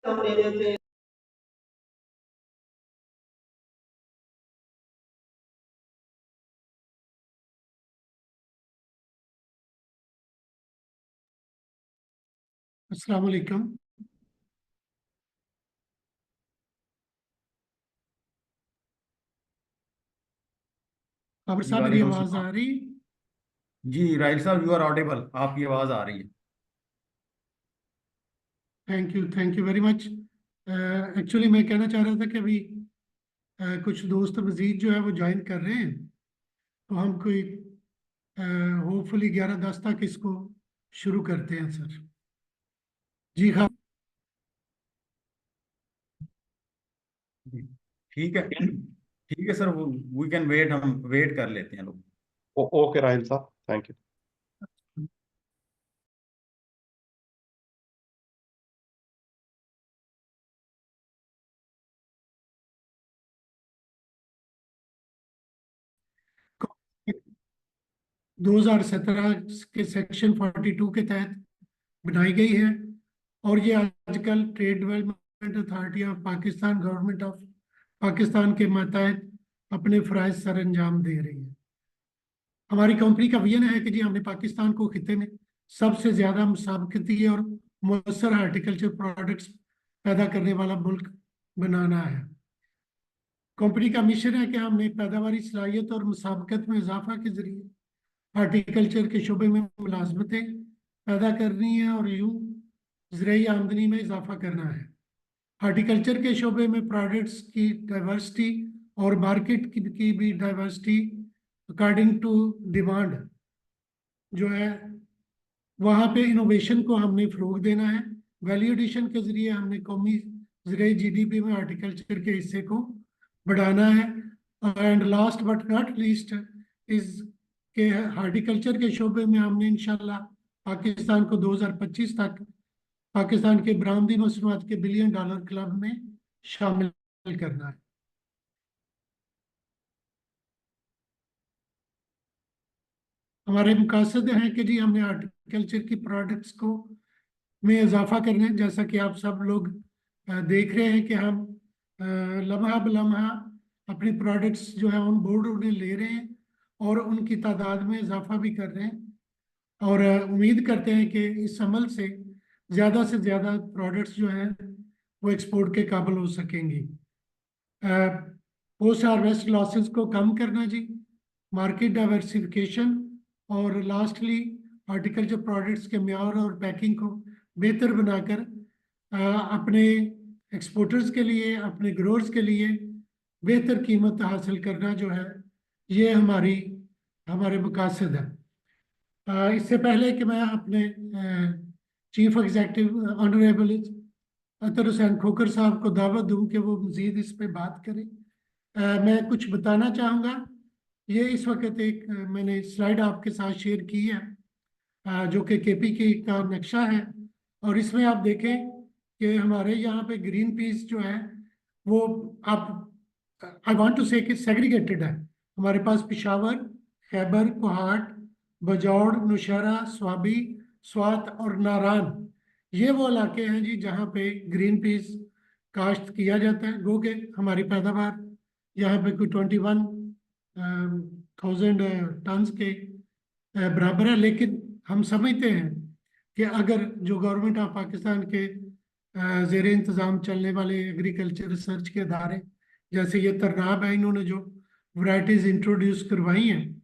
अस्सलाम वालेकुम। बाबर जी साहब, मेरी वालेकुम आवाज़ सलाम। आ रही? जी राइट साहब, यू आर ऑडिबल, आपकी आवाज आ रही है। Thank you very much. Actually मैं कहना चाह रहा था कि अभी कुछ दोस्त मजीद जो है वो ज्वाइन कर रहे हैं, तो हम कोई होपफुली 11-10 तक इसको शुरू करते हैं सर। जी हाँ। जी, ठीक है, ठीक है सर, वी कैन वेट, हम वेट कर लेते हैं लोग। ओके राहिल साहब, थैंक यू। दो 2017 के सेक्शन 42 के तहत बनाई गई है, और ये आजकल trade development authority of Pakistan, government of Pakistan के मातहत अपने फ़राइज़ सर अंजाम दे रही है। हमारी कंपनी का विजन है कि जी हमने पाकिस्तान को खिते में सबसे ज़्यादा मुसाबकती और मौसर हार्टिकल्चर प्रोडक्ट्स पैदा करने वाला मुल्क बनाना है। कंपनी का मिशन है कि हमने पैदावारी सलाहियत और मुसाबकत में इजाफा के जरिए हार्टिकल्चर के शोबे में मुलाजमतें पैदा करनी है और यूं ज़रूरी आमदनी में इजाफा करना है। हार्टिकल्चर के शोबे में प्रोडक्ट्स की डाइवर्सिटी और मार्केट की भी डाइवर्सिटी अकॉर्डिंग टू डिमांड जो है, वहाँ पे इनोवेशन को हमने फ़रोग देना है। वैल्यू एडिशन के ज़रिए हमने कौमी ज़रिए जीडीपी में हार्टिकल्चर के हिस्से को बढ़ाना है। And last but not least is के हार्टिकल्चर के शोबे में हमने इंशाल्लाह पाकिस्तान को 2025 तक पाकिस्तान के बरामदी मसनूआत के $1 बिलियन क्लब में शामिल करना है। हमारे मकसद हैं कि जी हमने हार्टिकल्चर की प्रोडक्ट्स को में इजाफा करना है। जैसा कि आप सब लोग देख रहे हैं कि हम लम्हा ब लम्हा अपनी प्रोडक्ट्स जो है ऑन बोर्ड उन्हें ले रहे हैं और उनकी तादाद में इजाफा भी कर रहे हैं, और उम्मीद करते हैं कि इस अमल से ज़्यादा प्रोडक्ट्स जो हैं वो एक्सपोर्ट के काबिल हो सकेंगी। पोस्ट हार्वेस्ट लॉसेस को कम करना जी, मार्केट डाइवर्सिफिकेशन, और लास्टली हॉर्टिकल्चर प्रोडक्ट्स के म्यार और पैकिंग को बेहतर बनाकर अपने एक्सपोर्टर्स के लिए, अपने ग्रोअर्स के लिए बेहतर कीमत हासिल करना जो है, ये हमारे मकासद है। इससे पहले कि मैं अपने चीफ एग्जेक्टिव ऑनरेबल अतर हुसैन खोकर साहब को दावत दूं कि वो मज़ीद इस पे बात करें, मैं कुछ बताना चाहूँगा। ये इस वक्त एक मैंने स्लाइड आपके साथ शेयर की है, जो कि केपी की का नक्शा है, और इसमें आप देखें कि हमारे यहाँ पे ग्रीन पीस जो है वो, आप आई वांट टू से कि सेग्रीगेटेड है। हमारे पास पिशावर, खैबर, कोहाट, बजौड़, नौशहरा, स्वाबी, स्वात और नारान, ये वो इलाके हैं जी जहाँ पे ग्रीन पीस काश्त किया जाता है। गो के हमारी पैदावार यहाँ पे कोई 21,000 टन्स के बराबर है, लेकिन हम समझते हैं कि अगर जो गवर्नमेंट ऑफ पाकिस्तान के जेर इंतज़ाम चलने वाले एग्रीकल्चर रिसर्च के अदारे, जैसे ये तरनाब है, इन्होंने जो वैरायटीज़ इंट्रोड्यूस करवाई हैं,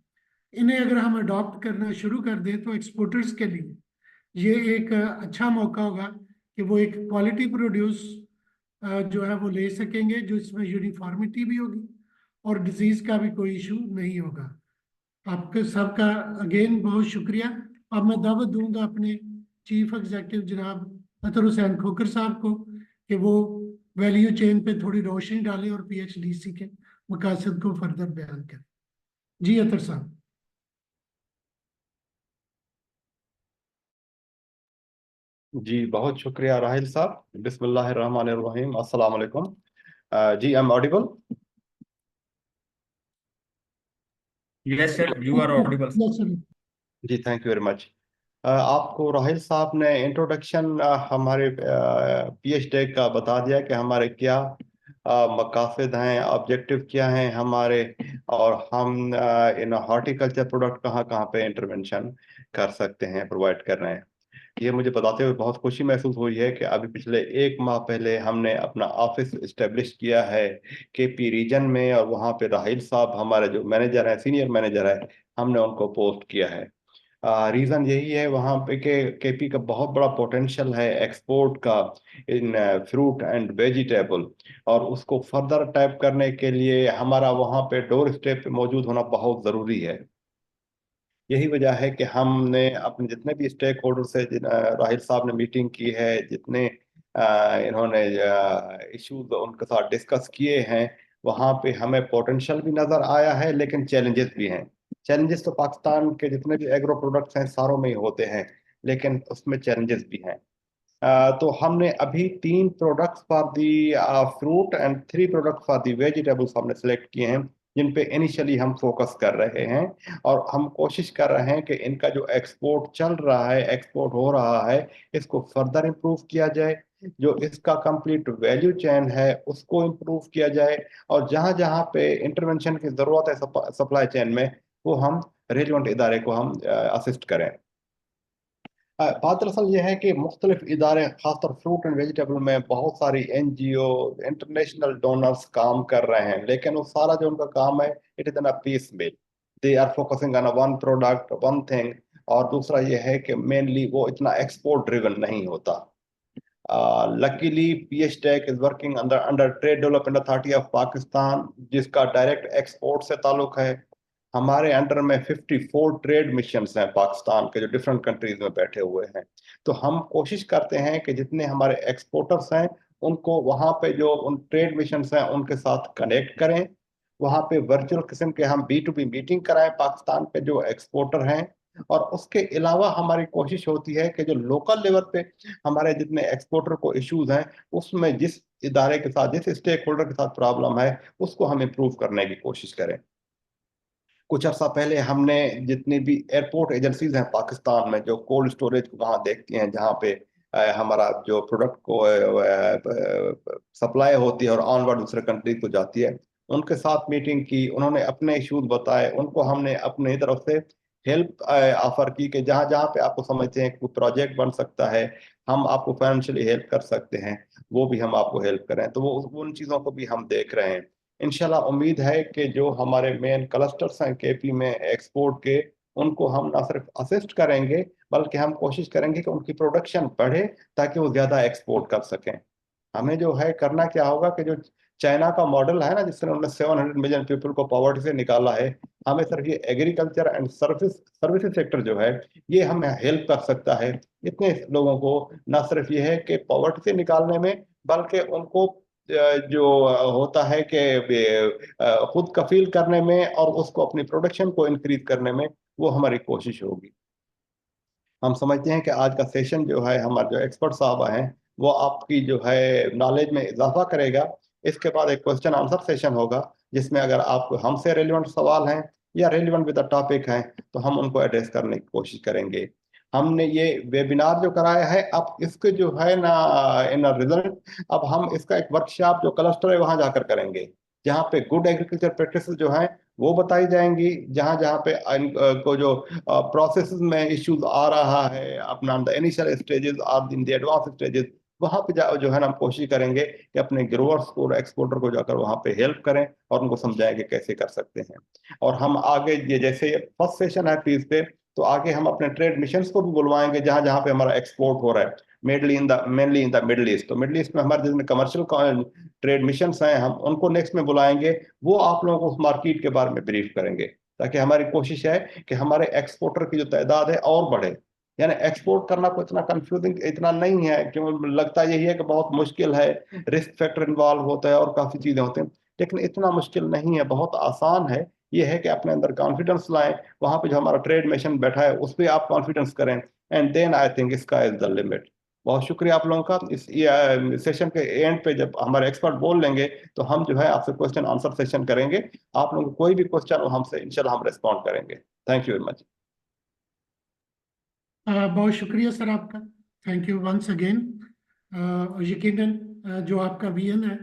इन्हें अगर हम अडॉप्ट करना शुरू कर दें तो एक्सपोर्टर्स के लिए ये एक अच्छा मौका होगा कि वो एक क्वालिटी प्रोड्यूस जो है वो ले सकेंगे, जो इसमें यूनिफॉर्मिटी भी होगी और डिजीज़ का भी कोई इशू नहीं होगा। आपके सबका अगेन बहुत शुक्रिया। अब मैं दावत दूंगा अपने चीफ एग्जेक्टिव जनाब अतर हुसैन खोकर साहब को कि वो वैल्यू चेन पे थोड़ी रोशनी डालें और पीएचडीसी के मकासद को फर्दर बयान करें। जी अतर साहब। जी बहुत शुक्रिया राहिल साहब। बिस्मिल्लाहिर्रहमानिर्रहीम, अस्सलाम वालेकुम। जी I am audible? Yes sir, you are audible. Yes sir. Ji thank you very much. आपको राहिल साहब ने इंट्रोडक्शन हमारे पीएचडी का बता दिया कि हमारे क्या मकासद हैं, ऑब्जेक्टिव क्या हैं हमारे, और हम इन हॉर्टिकल्चर प्रोडक्ट कहाँ कहाँ पे इंटरवेंशन कर सकते हैं, प्रोवाइड कर रहे हैं। ये मुझे बताते हुए बहुत खुशी महसूस हुई है कि अभी पिछले 1 माह पहले हमने अपना ऑफिस इस्टेब्लिश किया है केपी रीजन में, और वहाँ पे राहिल साहब हमारे जो मैनेजर हैं, सीनियर मैनेजर है, हमने उनको पोस्ट किया है। रीज़न यही है वहाँ पे कि केपी का बहुत बड़ा पोटेंशियल है एक्सपोर्ट का इन फ्रूट एंड वेजिटेबल, और उसको फर्दर टैप करने के लिए हमारा वहाँ पे डोर स्टेप पे मौजूद होना बहुत ज़रूरी है। यही वजह है कि हमने अपने जितने भी स्टेक होल्डर से राहिल साहब ने मीटिंग की है, जितने इन्होंने इश्यूज उनके साथ डिस्कस किए हैं, वहाँ पे हमें पोटेंशियल भी नज़र आया है, लेकिन चैलेंजेस भी हैं। चैलेंजेस तो पाकिस्तान के जितने भी एग्रो प्रोडक्ट्स हैं सारों में ही होते हैं, लेकिन उसमें चैलेंजेस भी हैं। तो हमने अभी 3 products for the fruit and 3 product for the vegetables हमने सेलेक्ट किए हैं, जिन पे इनिशियली हम फोकस कर रहे हैं, और हम कोशिश कर रहे हैं कि इनका जो एक्सपोर्ट चल रहा है, एक्सपोर्ट हो रहा है, इसको फर्दर इम्प्रूव किया जाए। जो इसका कंप्लीट वैल्यू चेन है उसको इम्प्रूव किया जाए, और जहाँ जहाँ पे इंटरवेंशन की ज़रूरत है सप्लाई चेन में, वो हम रेलिवेंट इदारे को हम असिस्ट करें। बात दरअसल यह है कि मुख्तलिफ इदारे, खासतौर फ्रूट एंड वेजिटेबल में बहुत सारी एनजीओ, इंटरनेशनल डोनर्स काम कर रहे हैं, लेकिन वो सारा जो उनका काम है, it is in a piece mill. They are focusing on one product, one thing. और दूसरा यह है कि मेनली वो इतना एक्सपोर्ट ड्रिवन नहीं होता। Luckily PHDEC is working under under trade development authority of Pakistan, जिसका डायरेक्ट एक्सपोर्ट से ताल्लुक है। हमारे अंडर में 54 ट्रेड मिशंस हैं पाकिस्तान के, जो डिफरेंट कंट्रीज में बैठे हुए हैं। तो हम कोशिश करते हैं कि जितने हमारे एक्सपोर्टर्स हैं, उनको वहाँ पे जो उन ट्रेड मिशंस हैं उनके साथ कनेक्ट करें। वहाँ पे वर्चुअल किस्म के हम B2B मीटिंग कराएं पाकिस्तान के जो एक्सपोर्टर हैं। और उसके अलावा हमारी कोशिश होती है कि जो लोकल लेवल पे हमारे जितने एक्सपोर्टर को इश्यूज हैं, उसमें जिस इदारे के साथ, जिस स्टेक होल्डर के साथ प्रॉब्लम है, उसको हम इम्प्रूव करने की कोशिश करें। कुछ अर्सा पहले हमने जितनी भी एयरपोर्ट एजेंसीज हैं पाकिस्तान में, जो कोल्ड स्टोरेज को वहाँ देखती हैं, जहाँ पे हमारा जो प्रोडक्ट को सप्लाई होती है और ऑनवर्ड दूसरे कंट्री को जाती है, उनके साथ मीटिंग की। उन्होंने अपने इश्यूज बताए, उनको हमने अपनी तरफ से हेल्प ऑफर की कि जहाँ जहाँ पे आपको समझते हैं कि कोई प्रोजेक्ट बन सकता है, हम आपको फाइनेंशियली हेल्प कर सकते हैं, वो भी हम आपको हेल्प करें। तो वो उन चीज़ों को भी हम देख रहे हैं। इंशाल्लाह उम्मीद है कि जो हमारे मेन क्लस्टर्स हैं केपी में एक्सपोर्ट के, उनको हम ना सिर्फ असिस्ट करेंगे, बल्कि हम कोशिश करेंगे कि उनकी प्रोडक्शन बढ़े, ताकि वो ज़्यादा एक्सपोर्ट कर सकें। हमें जो है करना क्या होगा कि जो चाइना का मॉडल है ना, जिसने उन्होंने 700 मिलियन पीपल को पॉवर्टी से निकाला है, हमें सिर्फ ये एग्रीकल्चर एंड सर्विसेज सेक्टर जो है, ये हमें हेल्प कर सकता है इतने लोगों को, ना सिर्फ ये है कि पॉवर्टी से निकालने में, बल्कि उनको जो होता है कि खुद कफील करने में, और उसको अपनी प्रोडक्शन को इंक्रीज करने में, वो हमारी कोशिश होगी। हम समझते हैं कि आज का सेशन जो है, हमारे जो एक्सपर्ट साहब हैं, वो आपकी जो है नॉलेज में इजाफा करेगा। इसके बाद एक क्वेश्चन आंसर सेशन होगा, जिसमें अगर आपको हमसे रेलिवेंट सवाल हैं या रेलिवेंट विद द टॉपिक हैं, तो हम उनको एड्रेस करने की कोशिश करेंगे। हमने ये वेबिनार जो कराया है, अब इसके जो है ना इन रिजल्ट, अब हम इसका एक वर्कशॉप जो क्लस्टर है वहां जाकर करेंगे, जहाँ पे गुड एग्रीकल्चर प्रैक्टिसेस जो हैं वो बताई जाएंगी। जहाँ जहाँ पे को जो प्रोसेस में इश्यूज आ रहा है, अपना द इनिशियल स्टेजेस और इन द एडवांस स्टेजेस, वहाँ पे जो है ना हम कोशिश करेंगे कि अपने ग्रोअर्स को और एक्सपोर्टर को जाकर वहाँ पे हेल्प करें, और उनको समझाएंगे कैसे कर सकते हैं। और हम आगे ये जैसे फर्स्ट सेशन है पीस पे, तो आगे हम अपने ट्रेड मिशंस को भी बुलवाएंगे जहाँ जहाँ पे हमारा एक्सपोर्ट हो रहा है, mainly in the middle east. तो मिडल ईस्ट में हमारे जितने कमर्शियल ट्रेड मिशंस हैं, हम उनको नेक्स्ट में बुलाएंगे। वो आप लोगों को उस मार्केट के बारे में ब्रीफ करेंगे, ताकि हमारी कोशिश है कि हमारे एक्सपोर्टर की जो तादाद है और बढ़े। यानी एक्सपोर्ट करना कोई इतना कंफ्यूजिंग इतना नहीं है, क्यों लगता यही है कि बहुत मुश्किल है, रिस्क फैक्टर इन्वॉल्व होता है और काफ़ी चीज़ें होती हैं, लेकिन इतना मुश्किल नहीं है, बहुत आसान है। ये है कि अपने अंदर कॉन्फिडेंस लाएं, वहाँ पे जो हमारा ट्रेड मिशन बैठा है उस पर आप कॉन्फिडेंस करें, and then I think sky is the limit. बहुत शुक्रिया आप लोगों का। इस सेशन के एंड पे जब हमारे एक्सपर्ट बोल लेंगे, तो हम जो है आपसे क्वेश्चन आंसर सेशन करेंगे। आप लोगों को कोई भी क्वेश्चन हो हमसे इंशाल्लाह हम रिस्पॉन्ड करेंगे। Thank you very much. बहुत शुक्रिया सर आपका, थैंक यू वंस अगेन। यकीनन जो आपका विजन है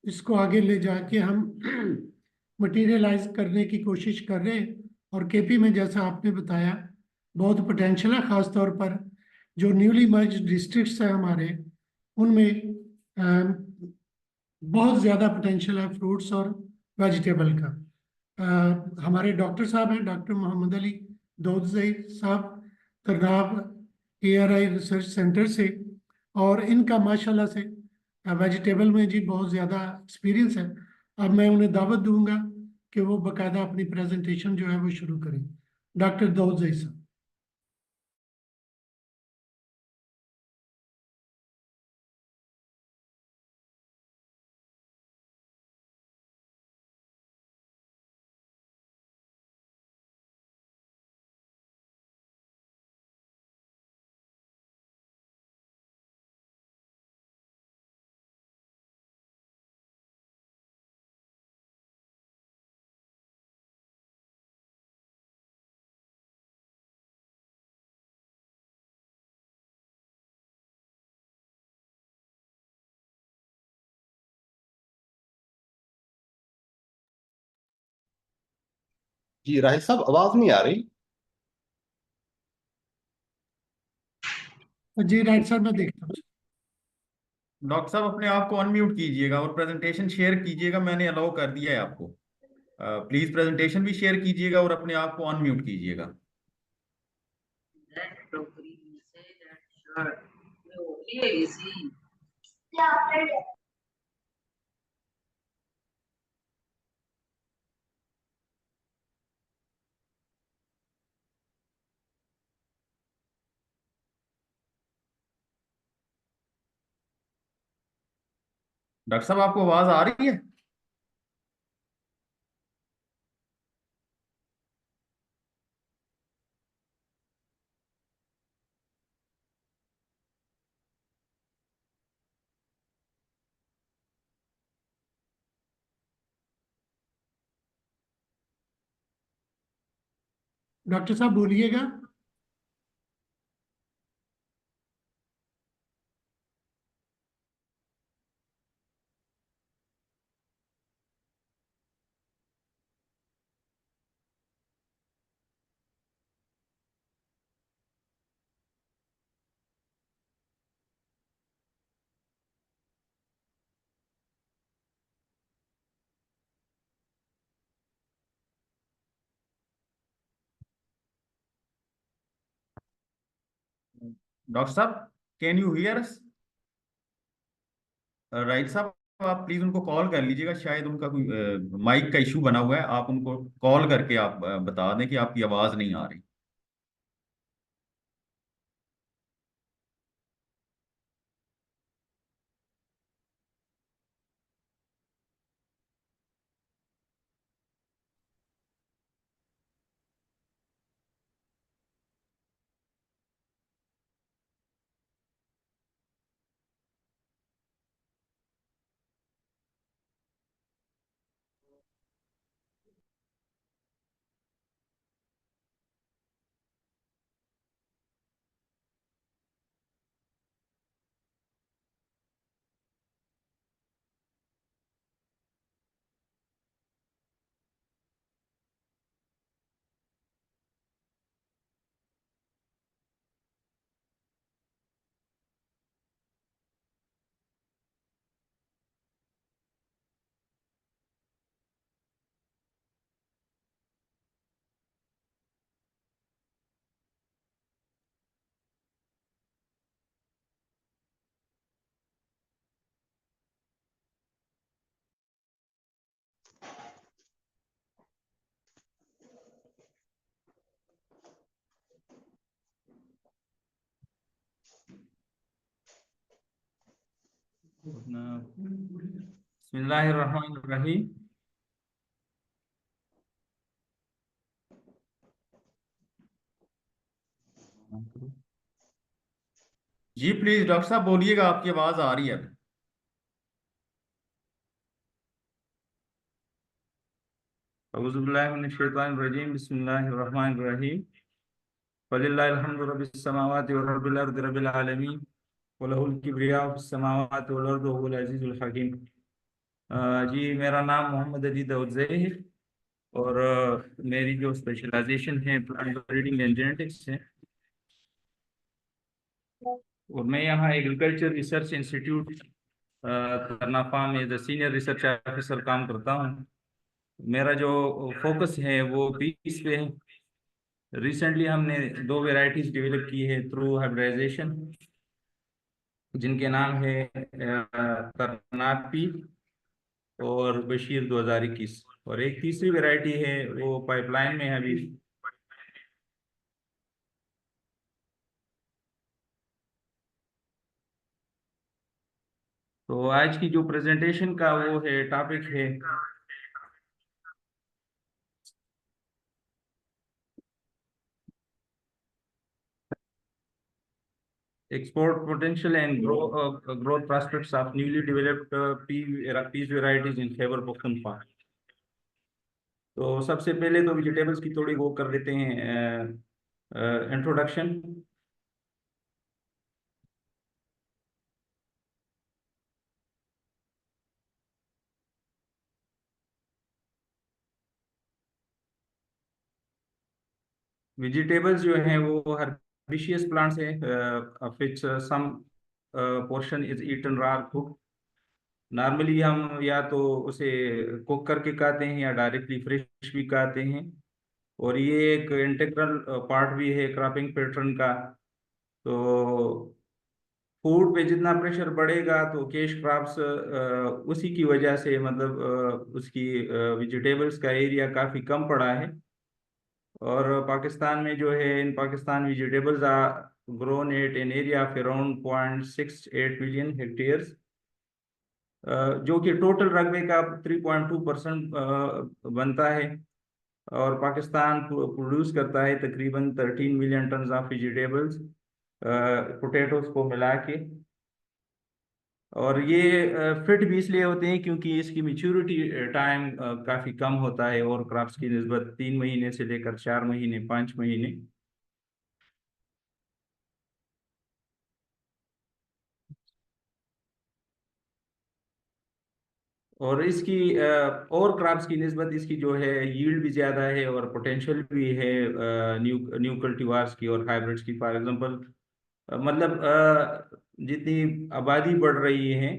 इसको आगे ले जाके हम मटेरियलाइज करने की कोशिश कर रहे हैं। और केपी में जैसा आपने बताया बहुत पोटेंशियल है, खास तौर पर जो न्यूली मर्ज डिस्ट्रिक्ट्स हैं हमारे, उनमें बहुत ज़्यादा पोटेंशियल है फ्रूट्स और वेजिटेबल का। हमारे डॉक्टर साहब हैं, डॉक्टर मोहम्मद अली दौदज़ई साहब, करनाब ARI रिसर्च सेंटर से, और इनका माशाल्लाह से वेजिटेबल में जी बहुत ज़्यादा एक्सपीरियंस है। अब मैं उन्हें दावत दूंगा कि वो बाकायदा अपनी प्रेजेंटेशन जो है वो शुरू करें। डॉक्टर दौदज़ई साहब। जी राहिल साहब, आवाज नहीं आ रही। जी राइट सर, मैं देखता हूँ। डॉक्टर साहब अपने आप को अनम्यूट कीजिएगा और प्रेजेंटेशन शेयर कीजिएगा, मैंने अलाउ कर दिया है आपको। प्लीज प्रेजेंटेशन भी शेयर कीजिएगा और अपने आप को अनम्यूट कीजिएगा। डॉक्टर साहब आपको आवाज आ रही है? डॉक्टर साहब बोलिएगा। डॉक्टर साहब can you here us? Right साहब, आप प्लीज उनको कॉल कर लीजिएगा, शायद उनका कोई माइक का इशू बना हुआ है। आप उनको कॉल करके आप बता दें कि आपकी आवाज नहीं आ रही। बिस्मिल्लाहिर्रहमानिर्रहीम। जी प्लीज डॉक्टर साहब बोलिएगा, आपकी आवाज आ रही है अभी। औज़ुबिल्लाहि मिनश शैतानिर रजीम, बिस्मिल्लाहिर्रहमानिर्रहीम। फलिल्लाहिल हम्दु रब्बिस समावाति व रब्बिल अर्दि रब्बिल आलमीन व लहुल किब्रियाउ फिस समावाति वल अर्दि व हुवल अजीजुल हकीम। जी, मेरा नाम मोहम्मद अली दाऊदज़ई है और मेरी जो स्पेशलाइजेशन है प्लांट ब्रीडिंग एंड जेनेटिक्स है, और मैं यहाँ एग्रीकल्चर रिसर्च इंस्टीट्यूट तरनाफा में as a senior research officer काम करता हूँ। मेरा जो फोकस है वो पीस पे है। रिसेंटली हमने 2 वेराइटीज डेवलप की है थ्रू हाइब्रिडाइजेशन, जिनके नाम है करनापी और बशीर 2021, और एक तीसरी वैरायटी है वो पाइपलाइन में है अभी। तो आज की जो प्रेजेंटेशन का वो है टॉपिक है export potential and growth prospects of newly developed peas varieties in Khyber Pakhtunkhwa। तो सबसे पहले तो वेजिटेबल्स की थोड़ी वो कर लेते हैं इंट्रोडक्शन। वेजिटेबल्स जो हैं वो herbaceous plants हैं, of which some portion is eaten raw cooked। Normally हम या तो उसे कुक करके खाते हैं या डायरेक्टली फ्रेश भी खाते हैं, और ये एक इंटीग्रल पार्ट भी है क्रॉपिंग पैटर्न का। तो फूड पे जितना प्रेशर बढ़ेगा तो कैश क्रॉप्स उसी की वजह से, मतलब उसकी वेजिटेबल्स का एरिया काफ़ी कम पड़ा है। और पाकिस्तान में जो है, in Pakistan vegetables are grown at an area of around 0.68 million hectares, जो कि टोटल रकबे का 3.2% बनता है। और पाकिस्तान प्रोड्यूस करता है तकरीबन 13 million ton of vegetables potatoes को मिला के। और ये फिट भी इसलिए होते हैं क्योंकि इसकी मेच्योरिटी टाइम काफ़ी कम होता है और क्रॉप्स की निस्बत 3 महीने से लेकर 4 महीने 5 महीने। और इसकी और क्रॉप्स की निस्बत इसकी जो है यील्ड भी ज़्यादा है और पोटेंशियल भी है न्यू न्यू कल्टीवार्स की और हाइब्रिड्स की। फॉर एग्जांपल मतलब जितनी आबादी बढ़ रही है,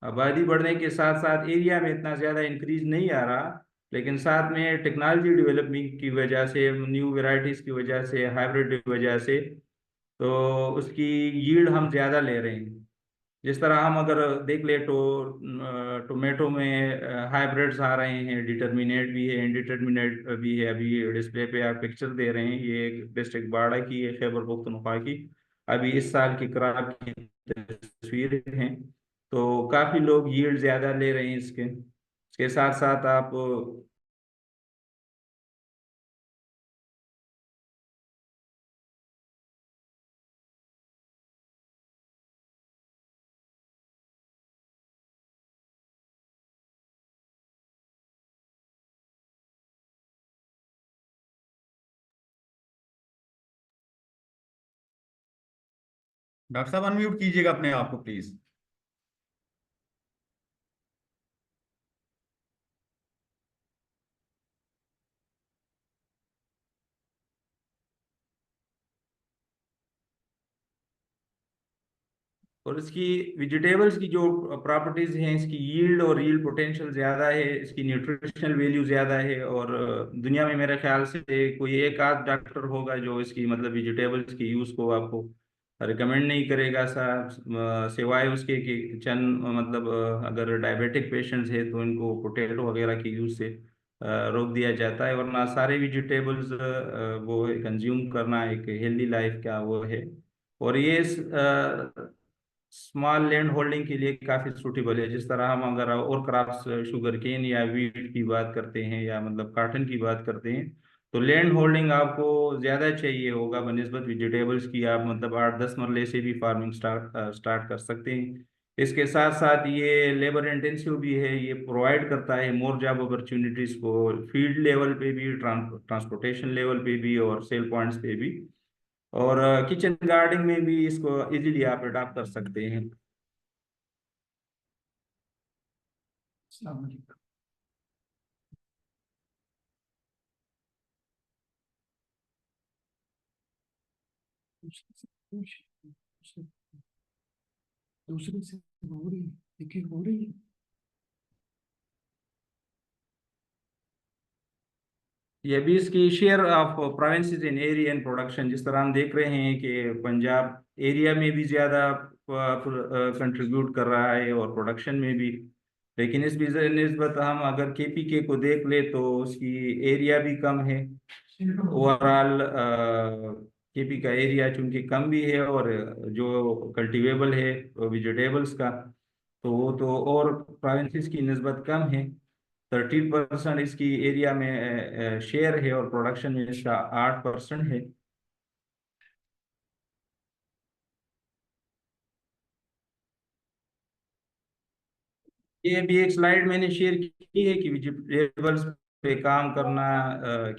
आबादी बढ़ने के साथ साथ एरिया में इतना ज़्यादा इंक्रीज नहीं आ रहा, लेकिन साथ में टेक्नोलॉजी डेवलपमेंट की वजह से, न्यू वेराइटीज़ की वजह से, हाइब्रिड की वजह से, तो उसकी यील्ड हम ज़्यादा ले रहे हैं। जिस तरह हम अगर देख ले तो टोमेटो में हाइब्रिड्स आ रहे हैं, डिटर्मिनेट भी है, इनडिटर्मिनेट भी है। अभी डिस्प्ले पे आप पिक्चर दे रहे हैं, ये डिस्ट्रिक्ट बाड़ा की है, खैबर पख्तूनख्वा की, अभी इस साल की क्रॉप की तस्वीर है। तो काफ़ी लोग यील्ड ज़्यादा ले रहे हैं इसके साथ साथ आप डॉक्टर साहब अनम्यूट कीजिएगा अपने आप को प्लीज। और इसकी वेजिटेबल्स की जो प्रॉपर्टीज हैं, इसकी यील्ड और यील्ड पोटेंशियल ज़्यादा है, इसकी न्यूट्रिशनल वैल्यू ज़्यादा है। और दुनिया में मेरे ख्याल से कोई एक आध डॉक्टर होगा जो इसकी मतलब वेजिटेबल्स की यूज़ को आपको रिकमेंड नहीं करेगा सिवाय उसके कि चंद मतलब अगर डायबिटिक पेशेंट्स है तो इनको पोटैटो वगैरह के यूज़ से रोक दिया जाता है, वरना सारे वेजिटेबल्स वो कंज्यूम करना एक हेल्दी लाइफ का वो है। और ये स्मॉल लैंड होल्डिंग के लिए काफ़ी सूटेबल है। जिस तरह हम अगर और क्रॉप्स शुगर केन या वीट की बात करते हैं या मतलब कॉटन की बात करते हैं, तो लैंड होल्डिंग आपको ज़्यादा चाहिए होगा बनिस्बत वेजिटेबल्स की। आप मतलब 8-10 मरले से भी फार्मिंग स्टार्ट कर सकते हैं। इसके साथ साथ ये लेबर इंटेंसिव भी है, ये प्रोवाइड करता है मोर जॉब अपॉर्चुनिटीज को फील्ड लेवल पे भी, ट्रांसपोर्टेशन लेवल पे भी और सेल पॉइंट्स पे भी, और किचन गार्डनिंग में भी इसको इजीली आप अडॉप्ट कर सकते हैं। अस्सलाम वालेकुम। दूसरे से हो रही है, एक हो रही है। ये भी इसकी share of provinces in area and production, जिस तरह हम देख रहे हैं कि पंजाब एरिया में भी ज़्यादा कंट्रीब्यूट कर रहा है और प्रोडक्शन में भी, लेकिन इस निस्बत हम अगर केपीके को देख ले तो उसकी एरिया भी कम है। ओवरऑल केपी का एरिया चूंकि कम भी है और जो कल्टीवेबल है वेजिटेबल्स का, तो वो तो और प्रोविंसेस की निस्बत कम है। 13% इसकी एरिया में शेयर है और प्रोडक्शन में इसका 8% है। ये भी एक स्लाइड मैंने शेयर की है कि वेजिटेबल्स पे काम करना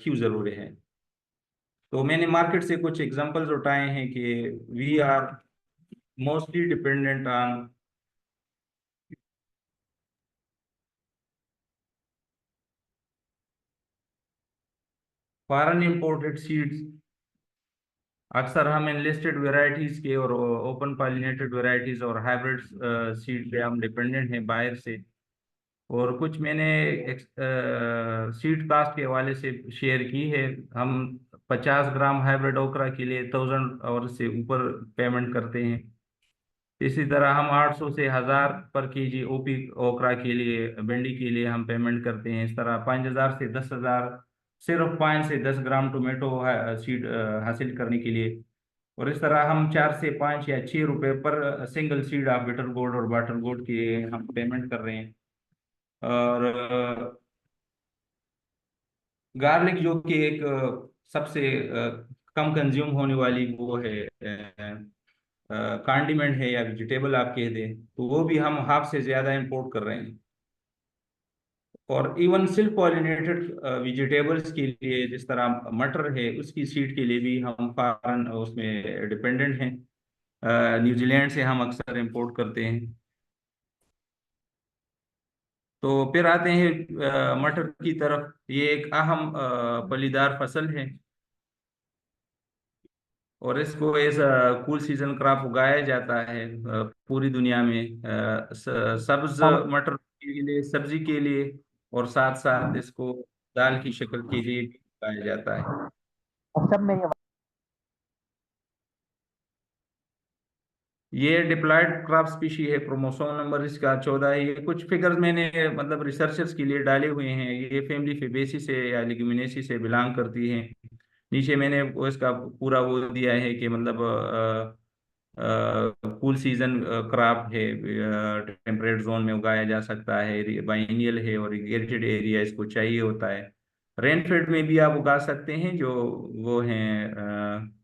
क्यों जरूरी है। तो मैंने मार्केट से कुछ एग्जांपल्स उठाए हैं कि we are mostly dependent on foreign imported seeds. अक्सर हम एनलिस्टेड वेराइटीज के और ओपन पॉलिनेटेड वेराइटीज और हाइब्रिड सीड पे हम डिपेंडेंट हैं बाहर से। और कुछ मैंने सीड कास्ट के हवाले से शेयर की है। हम 50 ग्राम हाइब्रिड ओकरा के लिए 1000 और से ऊपर पेमेंट करते हैं। इसी तरह हम 800 से 1000 पर केजी ओपी ओकरा के लिए, भिंडी के लिए हम पेमेंट करते हैं। इस तरह 5000 से 10,000 सिर्फ 5 से 10 ग्राम टोमेटो सीड हासिल करने के लिए। और इस तरह हम 4 से 5 या 6 रुपए पर single seed of bitter gold और बटर गोल्ड के हम पेमेंट कर रहे हैं। और गार्लिक जो कि एक सबसे कम कंज्यूम होने वाली वो है कॉन्डिमेंट है या वेजिटेबल आप कह दें, तो वो भी हम हाफ से ज्यादा इंपोर्ट कर रहे हैं। और इवन सिल्क पॉलिनेटेड वेजिटेबल्स के लिए जिस तरह मटर है, उसकी सीड के लिए भी हम फॉरेन उसमें डिपेंडेंट हैं। न्यूजीलैंड से हम अक्सर इंपोर्ट करते हैं। तो फिर आते हैं मटर की तरफ। ये एक अहम फलीदार फसल है और इसको एज कूल सीजन क्रॉप उगाया जाता है पूरी दुनिया में। सब्ज मटर के लिए, सब्जी के लिए, और साथ साथ इसको दाल की शक्ल के लिए भी उगाया जाता है। सब में ये ये डिप्लॉयड क्रॉप स्पीशी है, क्रोमोसोम नंबर इसका 14 है। ये कुछ फिगर्स मैंने मतलब रिसर्चर्स के लिए डाले हुए हैं। ये फैमिली फेबेसी से या लिग्यूमिनेसी से बिलोंग करती हैं। नीचे मैंने वो इसका पूरा वो दिया है कि मतलब कूल सीजन क्रॉप है, टेम्परेट जोन में उगाया जा सकता है, बाइनियल है और इरिगेटेड एरिया इसको चाहिए होता है। रेनफेड में भी आप उगा सकते हैं, जो वो हैं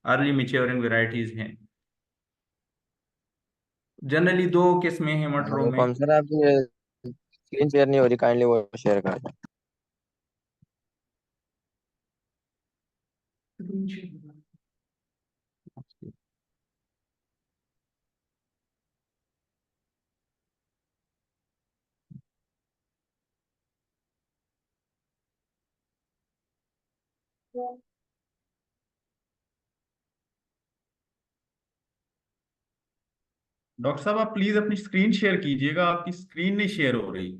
अर्ली मिच्योरिंग वेराइटीज हैं। जनरली दो किस्में हैं मटरों में। कौन सर आपकी स्क्रीन शेयर नहीं हो रही, काइंडली वो शेयर कर दें। डॉक्टर साहब आप प्लीज अपनी स्क्रीन शेयर कीजिएगा, आपकी स्क्रीन नहीं शेयर हो रही।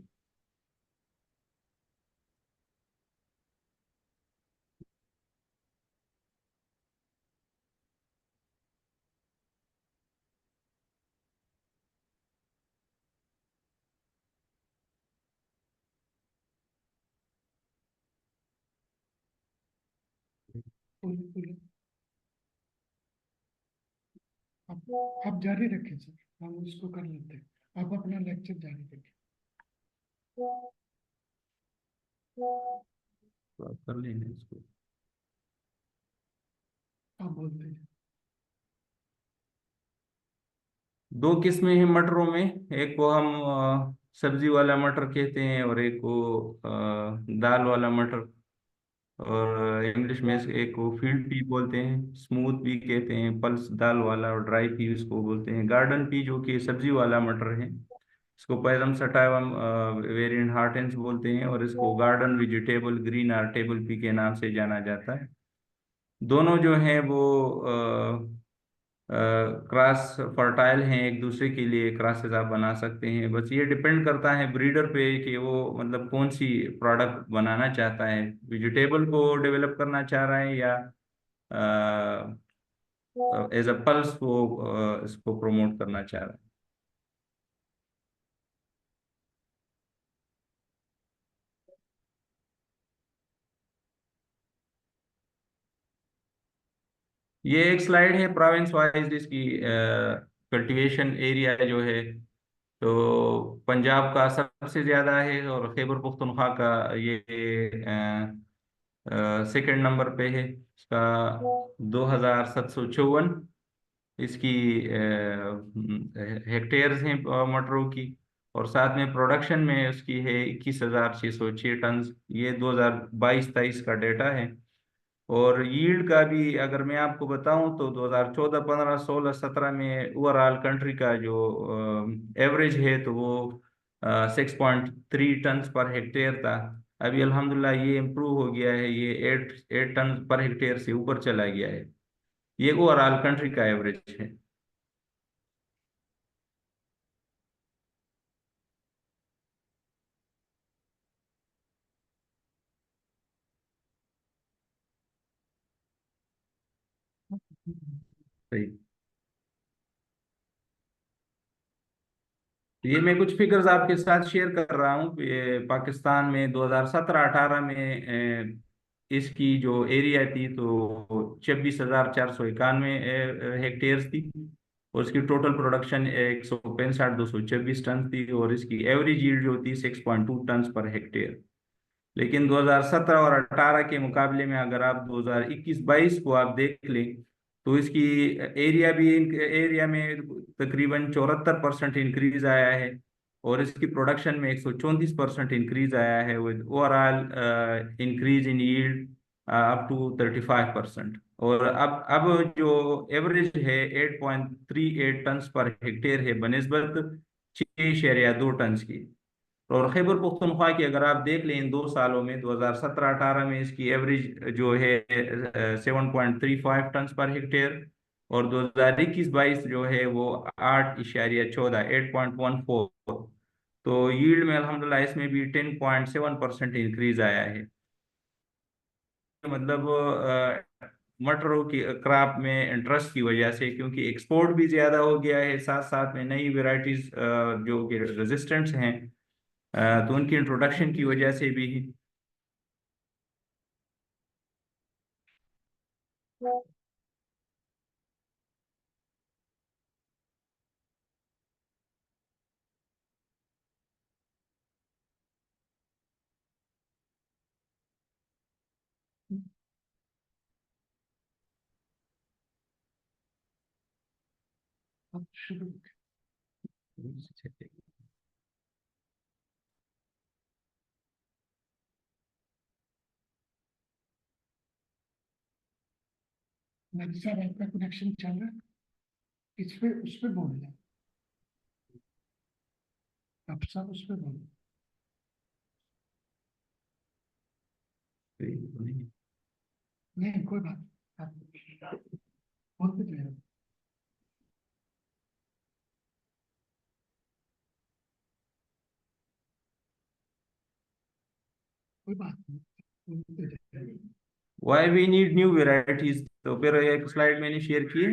आप जारी रखें सर, हम इसको कर लेते हैं। आप अपना लेक्चर जारी रखें। तो आप कर लेंगे इसको। आप बोलते हैं। दो किस्में हैं मटरों में, एक को हम सब्जी वाला मटर कहते हैं और एक को दाल वाला मटर, और इंग्लिश में एक को फील्ड पी बोलते हैं, स्मूथ पी कहते हैं, पल्स दाल वाला, और ड्राई पी उसको बोलते हैं। गार्डन पी जो कि सब्जी वाला मटर है, इसको पैरम सटाइवम वेरिएंट हार्टेंस बोलते हैं, और इसको गार्डन वेजिटेबल ग्रीन आर्टेबल पी के नाम से जाना जाता है। दोनों जो हैं वो क्रॉस फर्टाइल हैं, एक दूसरे के लिए क्रॉसेस आप बना सकते हैं। बस ये डिपेंड करता है ब्रीडर पे कि वो मतलब कौन सी प्रोडक्ट बनाना चाहता है, वेजिटेबल को डेवलप करना चाह रहा है या एज अ पल्स को इसको प्रमोट करना चाह रहा है। ये एक स्लाइड है प्रोविंस वाइज इसकी कल्टीवेशन एरिया जो है, तो पंजाब का सबसे ज्यादा है और खैबर पख्तूनख्वा का ये सेकंड नंबर पे है। इसका 2754 इसकी हेक्टेयर्स हैं मटरों की, और साथ में प्रोडक्शन में उसकी है 21,606 टन। ये 2022-23 का डेटा है। और यील्ड का भी अगर मैं आपको बताऊं तो 2014, 15, 16, 17 में ओवरऑल कंट्री का जो एवरेज है तो वो 6.3 टन पर हेक्टेयर था। अभी अल्हम्दुलिल्लाह ये इम्प्रूव हो गया है, ये 8 टन पर हेक्टेयर से ऊपर चला गया है। ये ओवरऑल कंट्री का एवरेज है। सही। ये मैं कुछ फिगर्स आपके साथ शेयर कर रहा हूँ। ये पाकिस्तान में 2017-18 में इसकी जो एरिया थी तो 26,491 हेक्टेयर थी, और इसकी टोटल प्रोडक्शन 165,226 टन थी, और इसकी एवरेज यील्ड जो थी 6.2 टन पर हेक्टेयर। लेकिन 2017 और 18 के मुकाबले में अगर आप 2021-22 को आप देख लें तो इसकी एरिया में तकरीबन 74% इंक्रीज आया है, और इसकी प्रोडक्शन में 134% इंक्रीज आया है, with overall increase in yield up to 35%। और अब जो एवरेज है 8.38 टन पर हेक्टेयर है बनिस्बत 6.2 टन की। और खैबर पख्तूनख्वा की अगर आप देख लें इन 2 सालों में 2017-18 में इसकी एवरेज जो है 7.35 टन पर हेक्टेयर, और 2021-22 जो है वो 8.14 8.14। तो यील्ड में अल्हम्दुलिल्लाह इसमें भी 10.7% इंक्रीज आया है। मतलब मटरों की क्रॉप में इंटरेस्ट की वजह से, क्योंकि एक्सपोर्ट भी ज्यादा हो गया है, साथ साथ में नई वेराइटीज जो कि रेजिस्टेंट्स हैं तो उनकी इंट्रोडक्शन की वजह से भी। अब शुरू नदी साहब आपका कनेक्शन चल रहा है, इस पे उस पे बोल रहे अब सब उस पे बोल नहीं कोई बात नहीं, आप बोलते रहे कोई बात नहीं, बोलते रहे। Why we need new varieties, तो फिर एक स्लाइड मैंने शेयर की है।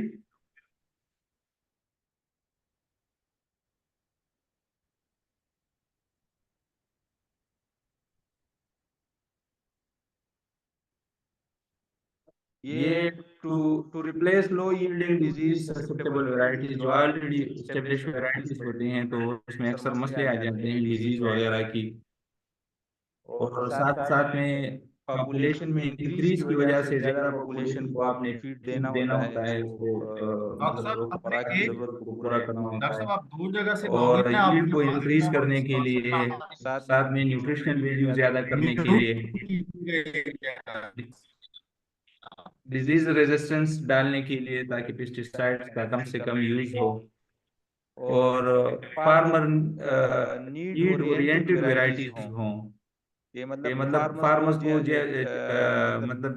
ये to to replace low yielding disease susceptible varieties, जो ऑलरेडी एस्टेब्लिश वैरायटीज होती हैं तो उसमें अक्सर मसले आ जाते हैं डिजीज वगैरह की। और साथ साथ में पॉपुलेशन में इंक्रीज की वजह से ज्यादा पॉपुलेशन को आपने फीड देना होता है उसको, डॉक्टर मतलब साहब रोग अपने खुराक की एक जरूरत को पूरा करना होता डॉक्टर है। साहब आप दो जगह से और बोल रहे हैं, आप यील्ड को इंक्रीज करने के लिए, साथ में न्यूट्रिशनल वैल्यू ज्यादा करने के लिए, डिजीज रेजिस्टेंस डालने के लिए, ताकि पेस्टिसाइड्स का कम से कम यूज हो, और फार्मर नीड ओरिएंटेड वेराइटीज हों। ये मतलब फार्मर्स को मतलब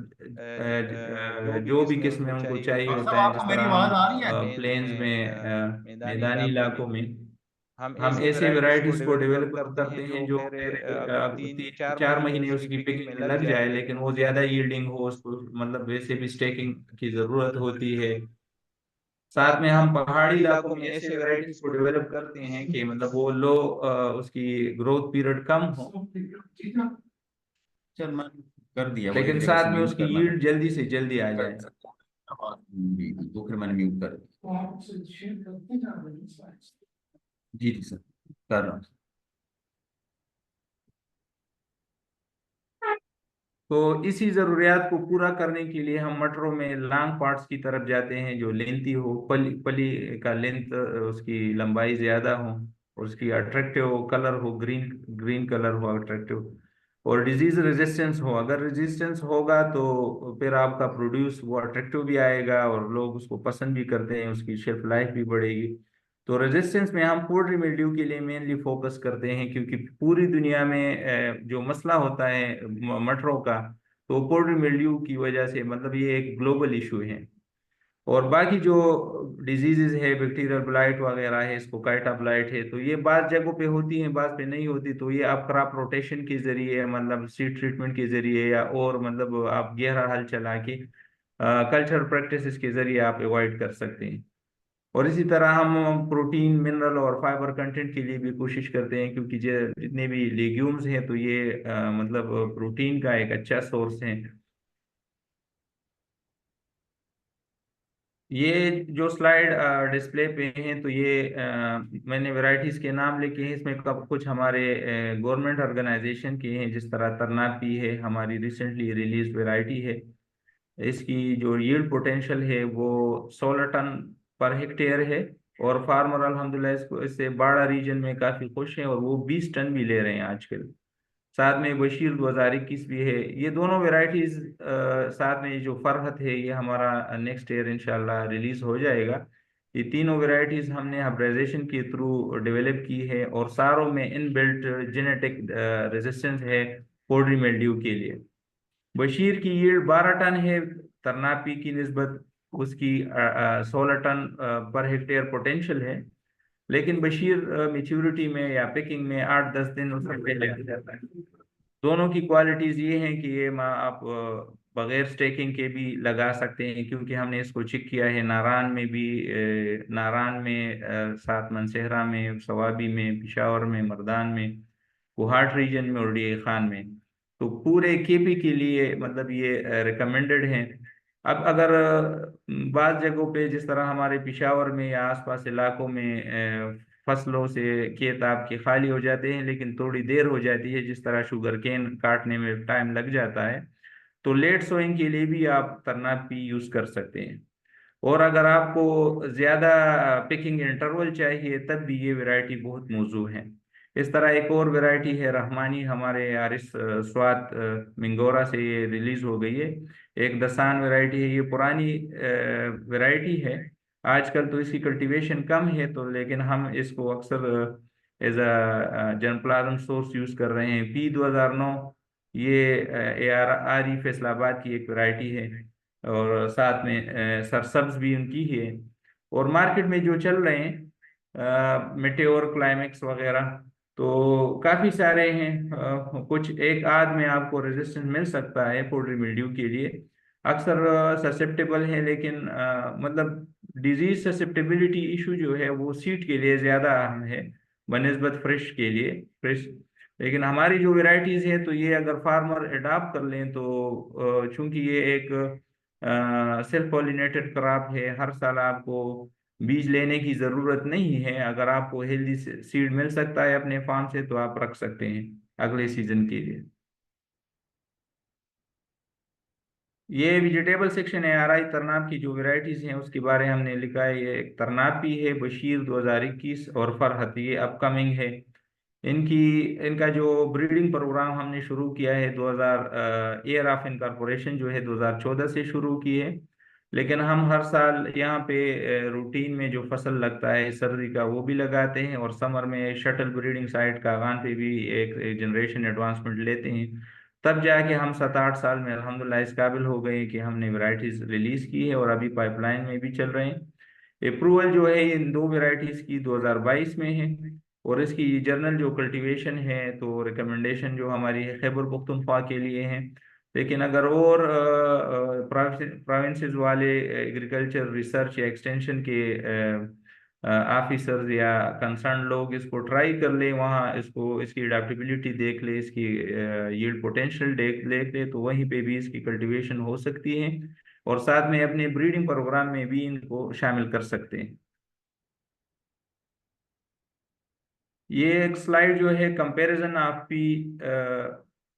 जो भी किस्में उनको चाहिए डॉक्टर होता साहब है, जिस आपको मेरी तरह आवाज आ हम रही है? प्लेन्स में, मैदानी इलाकों में हम हम ऐसे ऐसे वेराइटीज वेराइटीज को को डेवलप डेवलप करते करते हैं हैं जो जो खैर अगर अगर तीन तीन चार चार महीने महीने उसकी उसकी पिकिंग में पिकिंग में लग लग जाए, जाए, लेकिन लेकिन वो वो ज्यादा ज्यादा यील्डिंग यील्डिंग हो, उसको मतलब वैसे भी स्टेकिंग की जरूरत होती है। साथ साथ में में हम हम पहाड़ी पहाड़ी इलाकों इलाकों में में ऐसे ऐसे वेराइटीज वेराइटीज को को डेवलप डेवलप करते करते हैं हैं कि कि मतलब वो लो उसकी ग्रोथ पीरियड कम हो, चल मैं कर दिया, वो एक लेकिन जगह से साथ में म्यूट उसकी करना यील्ड जल्दी से जल्दी आ था। जाए। तो फिर मैंने म्यूट कर दिया। जी जी सर, कर रहा हूँ। तो इसी जरूरियात को पूरा करने के लिए हम मटरों में लॉन्ग पार्ट्स की तरफ जाते हैं, जो लेंथी हो, पली पली का लेंथ, उसकी लंबाई ज्यादा हो, और उसकी अट्रैक्टिव कलर हो, ग्रीन ग्रीन कलर हो अट्रैक्टिव, और डिजीज रेजिस्टेंस हो। अगर रेजिस्टेंस होगा तो फिर आपका प्रोड्यूस वो अट्रैक्टिव भी आएगा और लोग उसको पसंद भी करते हैं, उसकी शेल्फ लाइफ भी बढ़ेगी। तो रेजिस्टेंस में हम पोल्ट्री मिल्ड्यू के लिए मेनली फोकस करते हैं, क्योंकि पूरी दुनिया में जो मसला होता है मटरों का, तो पोल्ट्री मिल्ड्यू की वजह से, मतलब ये एक ग्लोबल इशू है। और बाकी जो डिजीजेज है, बैक्टीरियल ब्लाइट वगैरह है, इसको काइटा ब्लाइट है, तो ये बात जगहों पे होती है, बात पे नहीं होती। तो ये आप क्रॉप रोटेशन के जरिए, मतलब सीड ट्रीटमेंट के जरिए, या और मतलब आप गहरा हल चला के कल्चर प्रैक्टिसेस के जरिए आप अवॉइड कर सकते हैं। और इसी तरह हम प्रोटीन, मिनरल और फाइबर कंटेंट के लिए भी कोशिश करते हैं, क्योंकि जितने भी लेग्यूम्स हैं तो ये मतलब प्रोटीन का एक अच्छा सोर्स है। ये जो स्लाइड डिस्प्ले पे हैं, तो ये मैंने वैरायटीज के नाम लिखे हैं। इसमें कुछ हमारे गवर्नमेंट ऑर्गेनाइजेशन के हैं, जिस तरह तरनापी है, हमारी रिसेंटली रिलीज वैरायटी है। इसकी जो यील्ड पोटेंशियल है वो 16 टन पर हेक्टेयर है, और फार्मर अल्हम्दुलिल्लाह इसको, इससे बाड़ा रीजन में काफ़ी खुश हैं, और वो 20 टन भी ले रहे हैं आजकल। साथ में बशीर 2021 भी है। ये दोनों वेराइटीज, साथ में ये जो फरहत है, ये हमारा नेक्स्ट ईयर इंशाल्लाह रिलीज हो जाएगा। ये तीनों वेराइटीज हमने हब्राइजेशन के थ्रू डेवलप की है, और सारों में इनबिल्ट जेनेटिक रेजिस्टेंस है पोल्ट्री मिल्ड्यू के लिए। बशीर की यील्ड 12 टन है, तरनापी की निस्बत उसकी 16 टन पर हेक्टेयर पोटेंशियल है। लेकिन बशीर मेच्योरिटी में या पिकिंग में 8-10 दिन उससे पहले आ जाता है। दोनों की क्वालिटीज ये हैं कि ये आप बगैर स्टेकिंग के भी लगा सकते हैं, क्योंकि हमने इसको चेक किया है नारान में भी, नारान में, साथ मनसेहरा में, सवाबी में, पिशावर में, मर्दान में, कोहाट रीजन में, और डी खान में। तो पूरे केपी के लिए मतलब ये रिकमेंडेड है। अब अगर बाज़ जगहों पे, जिस तरह हमारे पिशावर में या आसपास इलाकों में फसलों से खेत आपके खाली हो जाते हैं, लेकिन थोड़ी देर हो जाती है, जिस तरह शुगर केन काटने में टाइम लग जाता है, तो लेट सोइंग के लिए भी आप तरनापी यूज़ कर सकते हैं। और अगर आपको ज़्यादा पिकिंग इंटरवल चाहिए, तब भी ये वैरायटी बहुत मौजू है। इस तरह एक और वैरायटी है रहमानी, हमारे आरिस स्वात मिंगोरा से ये रिलीज हो गई है। एक दसान वैरायटी है, ये पुरानी वैरायटी है। आजकल तो इसकी कल्टीवेशन कम है, तो लेकिन हम इसको अक्सर एज अ जनप्लाज्म सोर्स यूज़ कर रहे हैं। P 2009, ये ARI फैसलाबाद की एक वैरायटी है, और साथ में सरसब्ज भी उनकी ही है। और मार्केट में जो चल रहे हैं मेटेओर, क्लाइमेक्स वगैरह, तो काफ़ी सारे हैं। कुछ एक आध में आपको रेजिस्टेंस मिल सकता है पोल्ट्री मिल्ड्यू के लिए, अक्सर ससेप्टेबल है, लेकिन मतलब डिजीज ससेप्टेबिलिटी इशू जो है वो सीड के लिए ज़्यादा अहम है बनिस्बत फ्रेश के लिए, फ्रेश। लेकिन हमारी जो वेराइटीज़ है, तो ये अगर फार्मर अडाप्ट कर लें, तो चूंकि ये एक सेल्फ पॉलिनेटेड क्रॉप है, हर साल आपको बीज लेने की ज़रूरत नहीं है। अगर आपको हेल्दी सीड मिल सकता है अपने फार्म से, तो आप रख सकते हैं अगले सीजन के लिए। ये वेजिटेबल सेक्शन है। आरआई तरनाब की जो वेराइटीज हैं उसके बारे में हमने लिखा है। ये एक तरनाबी है, बशीर 2021, और फरहत ये अपकमिंग है। इनकी इनका जो ब्रीडिंग प्रोग्राम हमने शुरू किया है 2000 ईयर ऑफ इनकॉर्पोरेशन जो है 2014 से शुरू की है। लेकिन हम हर साल यहाँ पे रूटीन में जो फसल लगता है सर्दी का वो भी लगाते हैं, और समर में शटल ब्रीडिंग साइट कागान पे भी एक जनरेशन एडवांसमेंट लेते हैं। तब जाके हम 7-8 साल में अल्हम्दुलिल्लाह इस काबिल हो गए कि हमने वैरायटीज रिलीज की है, और अभी पाइपलाइन में भी चल रहे हैं। अप्रूवल जो है इन 2 वैरायटीज की 2022 में है, और इसकी जर्नल जो कल्टीवेशन है तो रिकमेंडेशन जो हमारी है खैबर पख्तूनख्वा के लिए है। लेकिन अगर और प्रोविंसेस वाले एग्रीकल्चर रिसर्च या एक्सटेंशन के ऑफिसर्स या कंसर्न लोग इसको ट्राई कर ले, वहाँ इसको इसकी एडेप्टेबिलिटी देख ले, इसकी यील्ड पोटेंशियल देख ले, तो वहीं पे भी इसकी कल्टीवेशन हो सकती है, और साथ में अपने ब्रीडिंग प्रोग्राम में भी इनको शामिल कर सकते हैं। ये एक स्लाइड जो है comparison of pea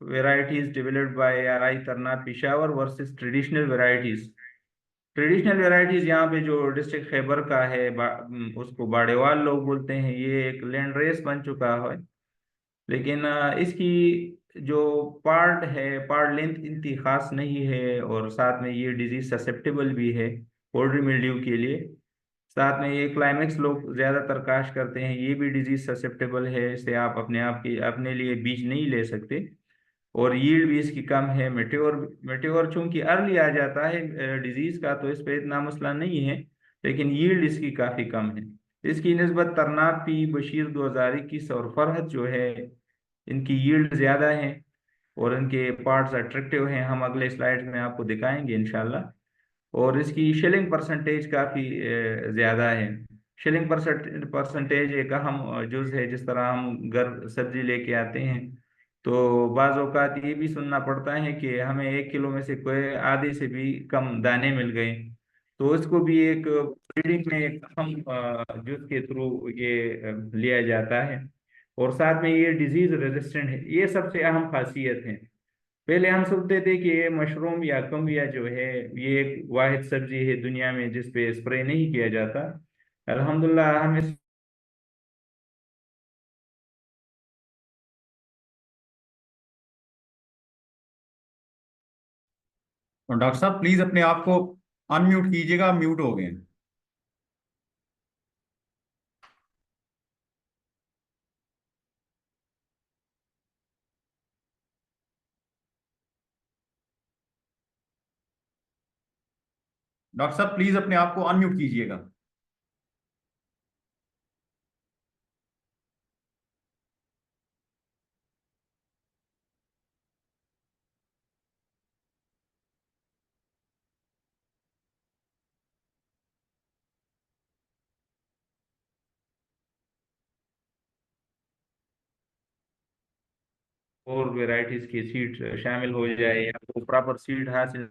varieties developed by ARI Tarnab Peshawar versus traditional varieties. Traditional varieties यहाँ पे जो डिस्ट्रिक्ट खैबर का है, उसको बाड़ेवाल लोग बोलते हैं। ये एक लैंड रेस बन चुका है, लेकिन इसकी जो पार्ट लेंथ इतनी खास नहीं है, और साथ में ये डिजीज ससेप्टेबल भी है पोल्ट्री मिल्ड्यू के लिए। साथ में ये क्लाइमेक्स लोग ज्यादातर काश करते हैं, ये भी डिजीज ससेप्टेबल है, इससे आप अपने लिए बीज नहीं ले सकते। और यील्ड भी इसकी कम है। मेट्योर चूंकि अर्ली आ जाता है डिजीज का, तो इस पे इतना मसला नहीं है, लेकिन यील्ड इसकी काफी कम है। इसकी निस्बत तरनापी, बशीर 2021 और फरहत जो है इनकी यील्ड ज्यादा है, और इनके पार्ट्स अट्रैक्टिव हैं। हम अगले स्लाइड में आपको दिखाएंगे इंशाल्लाह। और इसकी शेलिंग परसेंटेज काफ़ी ज़्यादा है। शेलिंग परसेंटेज एक अहम जुज है। जिस तरह हम घर सब्जी लेके आते हैं, तो बाज़ औक़ात ये भी सुनना पड़ता है कि हमें 1 किलो में से कोई आधे से भी कम दाने मिल गए। तो इसको भी एक ब्रीडिंग में एक अहम जुज के थ्रू ये लिया जाता है। और साथ में ये डिजीज रेजिस्टेंट है, ये सबसे अहम खासियत है। पहले हम सोचते थे कि ये मशरूम या कम्बिया जो है ये एक वाहिद सब्जी है दुनिया में जिस पे स्प्रे नहीं किया जाता। अल्हम्दुलिल्लाह हम इस डॉक्टर साहब प्लीज अपने आप को अनम्यूट कीजिएगा, म्यूट हो गए हैं। डॉक्टर साहब प्लीज अपने आप को अनम्यूट कीजिएगा। और वेराइटीज की सीड शामिल हो जाए, या तो प्रॉपर सीड हासिल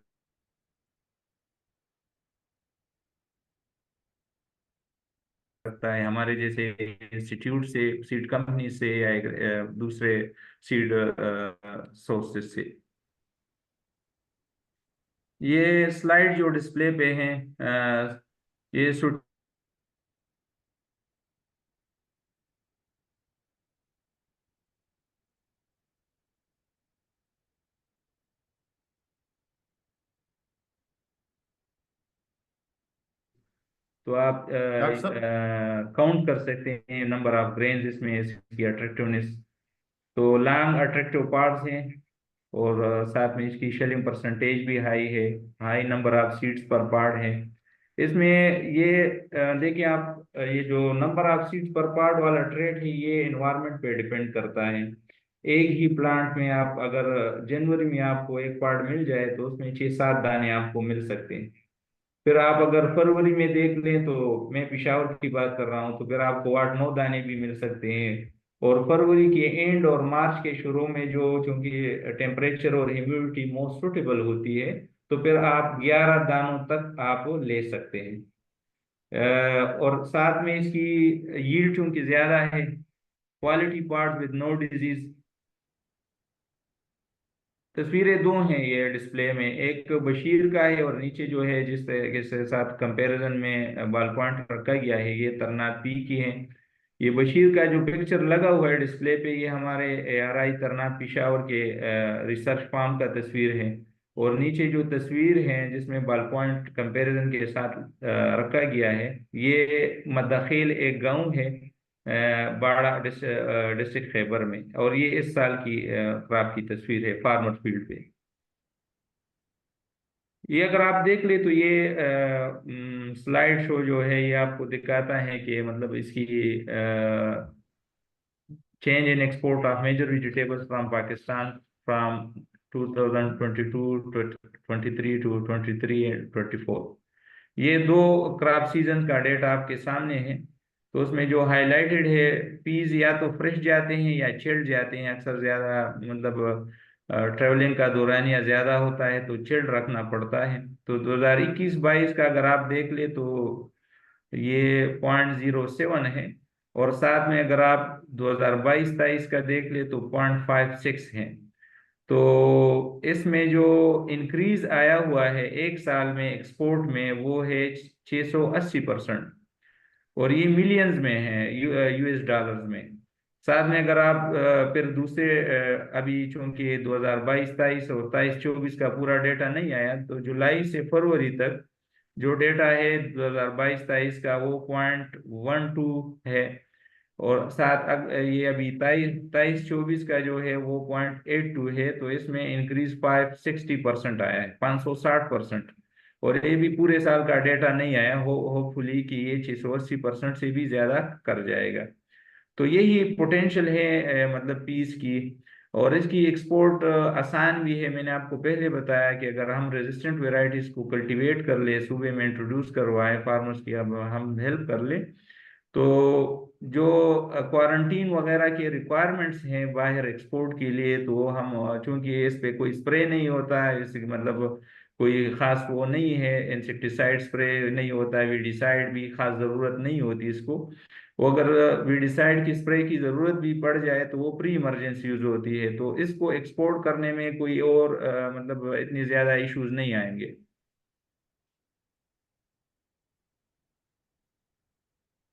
करता है हमारे जैसे इंस्टीट्यूट से, सीड कंपनी से, या दूसरे सीड सोर्सेज से। ये स्लाइड जो डिस्प्ले पे है ये तो आप डॉक्टर साहब काउंट कर सकते हैं नंबर ऑफ ग्रेन्स इसमें, इसकी अट्रैक्टिवनेस। तो लॉन्ग अट्रैक्टिव पार्ट्स हैं, और साथ में इसकी शेलिंग परसेंटेज भी हाई है, हाई नंबर ऑफ सीड्स पर पार्ट है इसमें। ये देखिए आप, ये जो नंबर ऑफ सीड्स पर पार्ट वाला ट्रेड है ये एनवायरनमेंट पे डिपेंड करता है। एक ही प्लांट में आप अगर जनवरी में आपको एक पार्ट मिल जाए तो उसमें 6-7 दाने आपको मिल सकते हैं। फिर आप अगर फरवरी में देख लें, तो मैं पिशावर की बात कर रहा हूँ, तो फिर आपको 8-9 दाने भी मिल सकते हैं। और फरवरी के एंड और मार्च के शुरू में जो चूंकि टेम्परेचर और ह्यूमिडिटी मोस्ट सुटेबल होती है, तो फिर आप 11 दानों तक आप ले सकते हैं। और साथ में इसकी यील्ड चूंकि ज्यादा है, quality part with no disease, तस्वीरें दो हैं ये डिस्प्ले में, एक बशीर का है और नीचे जो है जिस तरीके से साथ कंपैरिजन में बाल पॉइंट रखा गया है ये तरनात पी की है। ये बशीर का जो पिक्चर लगा हुआ है डिस्प्ले पे ये हमारे ARI तरनात पिशावर के रिसर्च फार्म का तस्वीर है। और नीचे जो तस्वीर है जिसमें बाल पॉइंट कंपैरिजन के साथ रखा गया है ये मदाखिल एक गांव है बाड़ा डिस्ट्रिक्ट खैबर में, और ये इस साल की क्रॉप की तस्वीर है फार्मर फील्ड पे। ये अगर आप देख ले तो ये स्लाइड शो जो है ये आपको दिखाता है कि मतलब इसकी change in export of major vegetables from Pakistan from 2022 to 23 to 23 and 24। ये दो क्रॉप सीजन का डेटा आपके सामने है। तो उसमें जो हाईलाइटेड है पीज या तो फ्रेश जाते हैं या चिल्ड जाते हैं, अक्सर ज्यादा मतलब ट्रेवलिंग का दौरानिया ज्यादा होता है तो चिल्ड रखना पड़ता है। तो 2021-22 का अगर आप देख ले तो ये 0.07 है, और साथ में अगर आप 2022-23 का देख ले तो 0.56 है। तो इसमें जो इंक्रीज आया हुआ है एक साल में एक्सपोर्ट में वो है 680%, और ये मिलियंस में है US डॉलर्स में। साथ में अगर आप फिर दूसरे अभी चूंकि 2022-23 और 23-24 का पूरा डेटा नहीं आया तो जुलाई से फरवरी तक जो डेटा है 2022-23 का वो 0.12 है, और साथ ये अभी 23-24 का जो है वो 0.82 है। तो इसमें इंक्रीज 560% आया है, 560%। और ये भी पूरे साल का डेटा नहीं आया, होपफुली कि ये 680% से भी ज्यादा कर जाएगा। तो यही पोटेंशियल है मतलब पीस की। और इसकी एक्सपोर्ट आसान भी है, मैंने आपको पहले बताया कि अगर हम रेजिस्टेंट वेराइटीज को कल्टीवेट कर ले, सूबे में इंट्रोड्यूस करवाए फार्मर्स की, अब हम हेल्प कर ले तो जो क्वारंटीन वगैरह के रिक्वायरमेंट्स हैं बाहर एक्सपोर्ट के लिए तो हम चूंकि इस पे कोई स्प्रे नहीं होता है, इस मतलब कोई खास वो नहीं है, इंसेक्टिसाइड स्प्रे नहीं होता है, वीडिसाइड भी खास ज़रूरत नहीं होती इसको। वो अगर वीडिसाइड की स्प्रे की ज़रूरत भी पड़ जाए तो वो प्री इमरजेंसी यूज होती है, तो इसको एक्सपोर्ट करने में कोई और मतलब इतनी ज़्यादा इश्यूज नहीं आएंगे।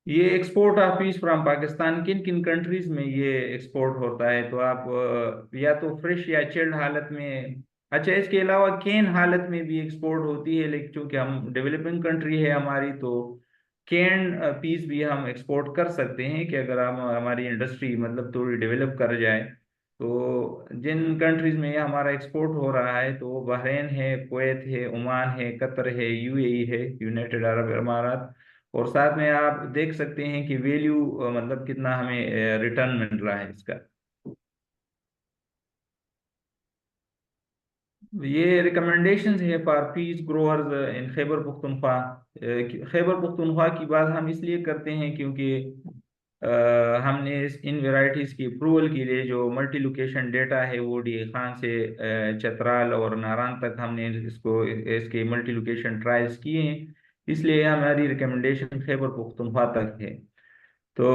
ये export of peace from Pakistan किन किन कंट्रीज में ये एक्सपोर्ट होता है तो आप या तो फ्रेश या चिल्ड हालत में, अच्छा इसके अलावा केन हालत में भी एक्सपोर्ट होती है, लेकिन चूंकि हम डेवलपिंग कंट्री है हमारी तो केन पीस भी हम एक्सपोर्ट कर सकते हैं कि अगर हम हमारी इंडस्ट्री मतलब थोड़ी डेवलप कर जाए। तो जिन कंट्रीज में ये हमारा एक्सपोर्ट हो रहा है तो वो बहरीन है, कुवैत है, ओमान है, कतर है, UAE है, यूनाइटेड अरब अमारात। और साथ में आप देख सकते हैं कि वैल्यू मतलब कितना हमें रिटर्न मिल रहा है इसका। ये रिकमेंडेशंस है फॉर पीस ग्रोअर्स इन खैबर पख्तूनख्वा। खैबर पख्तूनख्वा की बात हम इसलिए करते हैं क्योंकि हमने इन वेराइटीज की अप्रूवल के लिए जो मल्टी लोकेशन डेटा है वो DA खान से चतराल और नारायण तक हमने इसको इसके मल्टी लोकेशन ट्रायल्स किए हैं, इसलिए हमारी रिकमेंडेशन खैबर पख्तूनख्वा तक है। तो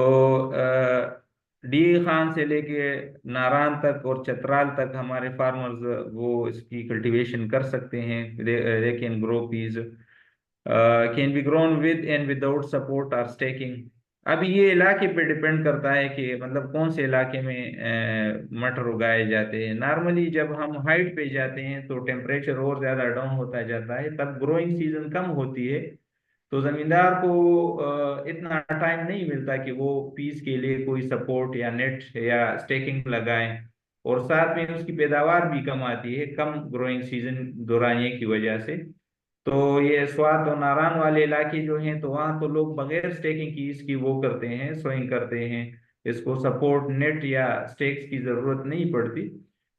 DA खान से लेके नारायण तक और चतराल तक हमारे फार्मर्स वो इसकी कल्टीवेशन कर सकते हैं। They can grow peas can be grown with and without support और स्टेकिंग। अब ये इलाके पे डिपेंड करता है कि मतलब कौन से इलाके में मटर उगाए जाते हैं। नॉर्मली जब हम हाइट पे जाते हैं तो टेम्परेचर और ज्यादा डाउन होता जाता है, तब ग्रोइंग सीजन कम होती है, तो जमींदार को इतना टाइम नहीं मिलता कि वो पीस के लिए कोई सपोर्ट या नेट या स्टेकिंग लगाए, और साथ में उसकी पैदावार भी कम आती है कम ग्रोइंग सीजन दौरानिए की वजह से। तो ये स्वात और नारायण वाले इलाके जो हैं तो वहाँ तो लोग बगैर स्टेकिंग की इसकी वो करते हैं, सोइंग करते हैं, इसको सपोर्ट नेट या स्टेक्स की जरूरत नहीं पड़ती।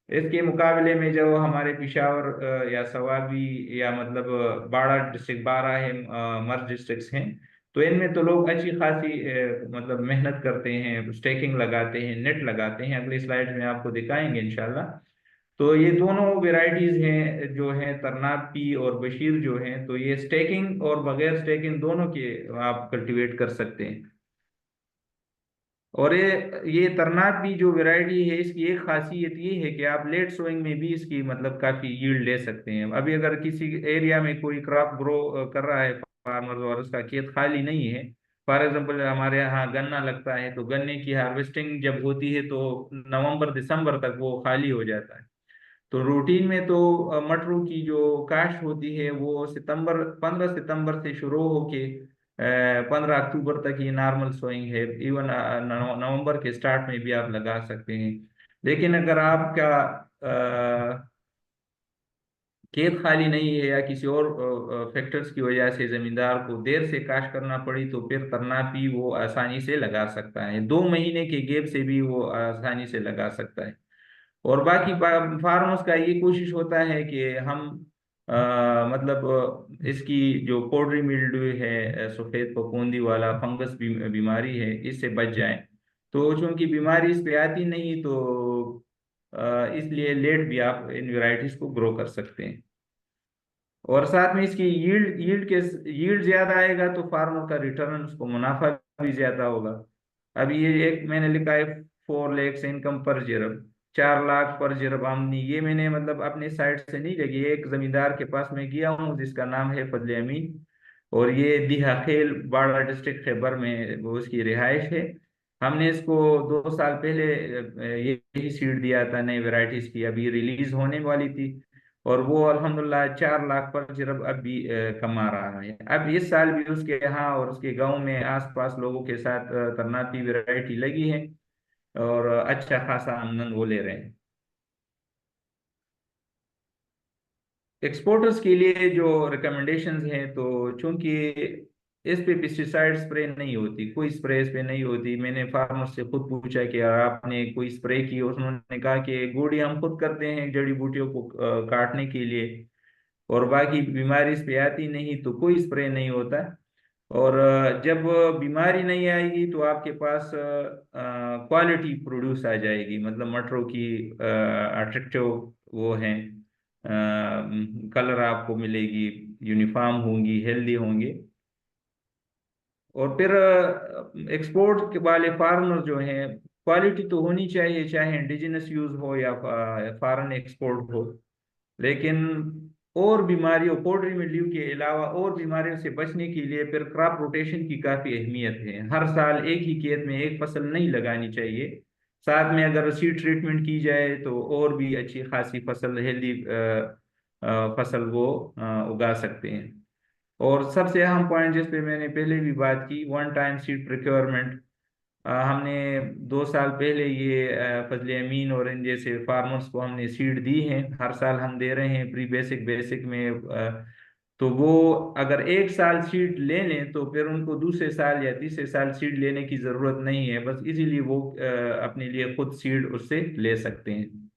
इसके मुकाबले में जो हमारे पिशावर या सवाबी या मतलब बाड़ा डिस्ट्रिक्ट 12 है, मर्ज डिस्ट्रिक्ट्स हैं, तो इनमें तो लोग अच्छी खासी मतलब मेहनत करते हैं, स्टेकिंग लगाते हैं, नेट लगाते हैं, अगली स्लाइड में आपको दिखाएंगे इंशाल्लाह। तो ये दोनों वेराइटीज हैं जो हैं तरनाब की और बशीर जो हैं, तो ये स्टेकिंग और बगैर स्टेकिंग दोनों के आप कल्टीवेट कर सकते हैं। और ये तरनाट जो वैरायटी है, इसकी एक खासियत ये है कि आप लेट सोइंग में भी इसकी मतलब काफी यील्ड ले सकते हैं। अभी अगर किसी एरिया में कोई क्रॉप ग्रो कर रहा है फार्मर और उसका खेत खाली नहीं है, फॉर एग्जांपल हमारे यहाँ गन्ना लगता है, तो गन्ने की हार्वेस्टिंग जब होती है तो नवंबर दिसंबर तक वो खाली हो जाता है। तो रूटीन में तो मटरू की जो काश्त होती है वो 15 सितंबर से शुरू होके 15 अक्टूबर तक ये नॉर्मल सोइंग है। इवन नवंबर के स्टार्ट में भी आप लगा सकते हैं। लेकिन अगर आपका खेत खाली नहीं है या किसी और फैक्टर्स की वजह से जमींदार को देर से काश्त करना पड़ी, तो फिर तरनापी वो आसानी से लगा सकता है, 2 महीने के गैप से भी वो आसानी से लगा सकता है। और बाकी फार्मर्स का ये कोशिश होता है कि हम मतलब इसकी जो पोड्री मिल्ड्यू है, सफेद फफूंदी वाला फंगस बीमारी है, इससे बच जाए। तो चूंकि बीमारी इस पे आती नहीं, तो इसलिए लेट भी आप इन वेराइटीज को ग्रो कर सकते हैं। और साथ में इसकी यील्ड ज्यादा आएगा तो फार्मर का रिटर्न, उसको मुनाफा भी ज्यादा होगा। अभी ये एक मैंने लिखा है 4 लाख इनकम पर जिरब, 4 लाख पर जिरब आमदनी। ये मैंने मतलब अपने साइड से नहीं लगी, एक जमींदार के पास मैं गया हूँ जिसका नाम है फजले अमीन, और ये दिहा खेल बाड़ा डिस्ट्रिक्ट खैबर में वो उसकी रिहाइश है। हमने इसको 2 साल पहले यही सीड दिया था नई वेराइटीज की, अभी रिलीज होने वाली थी। और वो अल्हम्दुलिल्लाह 4 लाख पर जिरब अब भी कमा रहा है। अब इस साल भी उसके यहाँ और उसके गांव में आसपास लोगों के साथ तरनाती वैरायटी लगी है, और अच्छा खासा आमदन वो ले रहे हैं। एक्सपोर्टर्स के लिए जो रिकमेंडेशंस हैं, तो चूंकि इस पे पेस्टिसाइड स्प्रे नहीं होती, कोई स्प्रे इस पे नहीं होती। मैंने फार्मर से खुद पूछा कि यार आपने कोई स्प्रे की? उन्होंने कहा कि गोडी हम खुद करते हैं जड़ी बूटियों को काटने के लिए, और बाकी बीमारी इस पे आती नहीं, तो कोई स्प्रे नहीं होता। और जब बीमारी नहीं आएगी तो आपके पास क्वालिटी प्रोड्यूस आ जाएगी, मतलब मटरों की अट्रैक्टिव वो है, कलर आपको मिलेगी, यूनिफॉर्म होंगी, हेल्दी होंगे। और फिर एक्सपोर्ट के वाले फार्मर जो हैं, क्वालिटी तो होनी चाहिए, चाहे इंडिजिनस यूज हो या फॉरेन एक्सपोर्ट हो। लेकिन और बीमारियों, पोल्ट्री मिल्ड्यू के अलावा और बीमारियों से बचने के लिए फिर क्रॉप रोटेशन की काफी अहमियत है। हर साल एक ही खेत में एक फसल नहीं लगानी चाहिए, साथ में अगर सीड ट्रीटमेंट की जाए तो और भी अच्छी खासी फसल, हेल्दी फसल वो उगा सकते हैं। और सबसे अहम पॉइंट जिस पे मैंने पहले भी बात की, वन टाइम सीड प्रिक्योरमेंट। हमने 2 साल पहले ये फजले अमीन और इन जैसे फार्मर्स को हमने सीड दी है, हर साल हम दे रहे हैं प्री बेसिक बेसिक में। तो वो अगर एक साल सीड ले लें तो फिर उनको दूसरे साल या तीसरे साल सीड लेने की जरूरत नहीं है, बस इजीली वो अपने लिए खुद सीड उससे ले सकते हैं।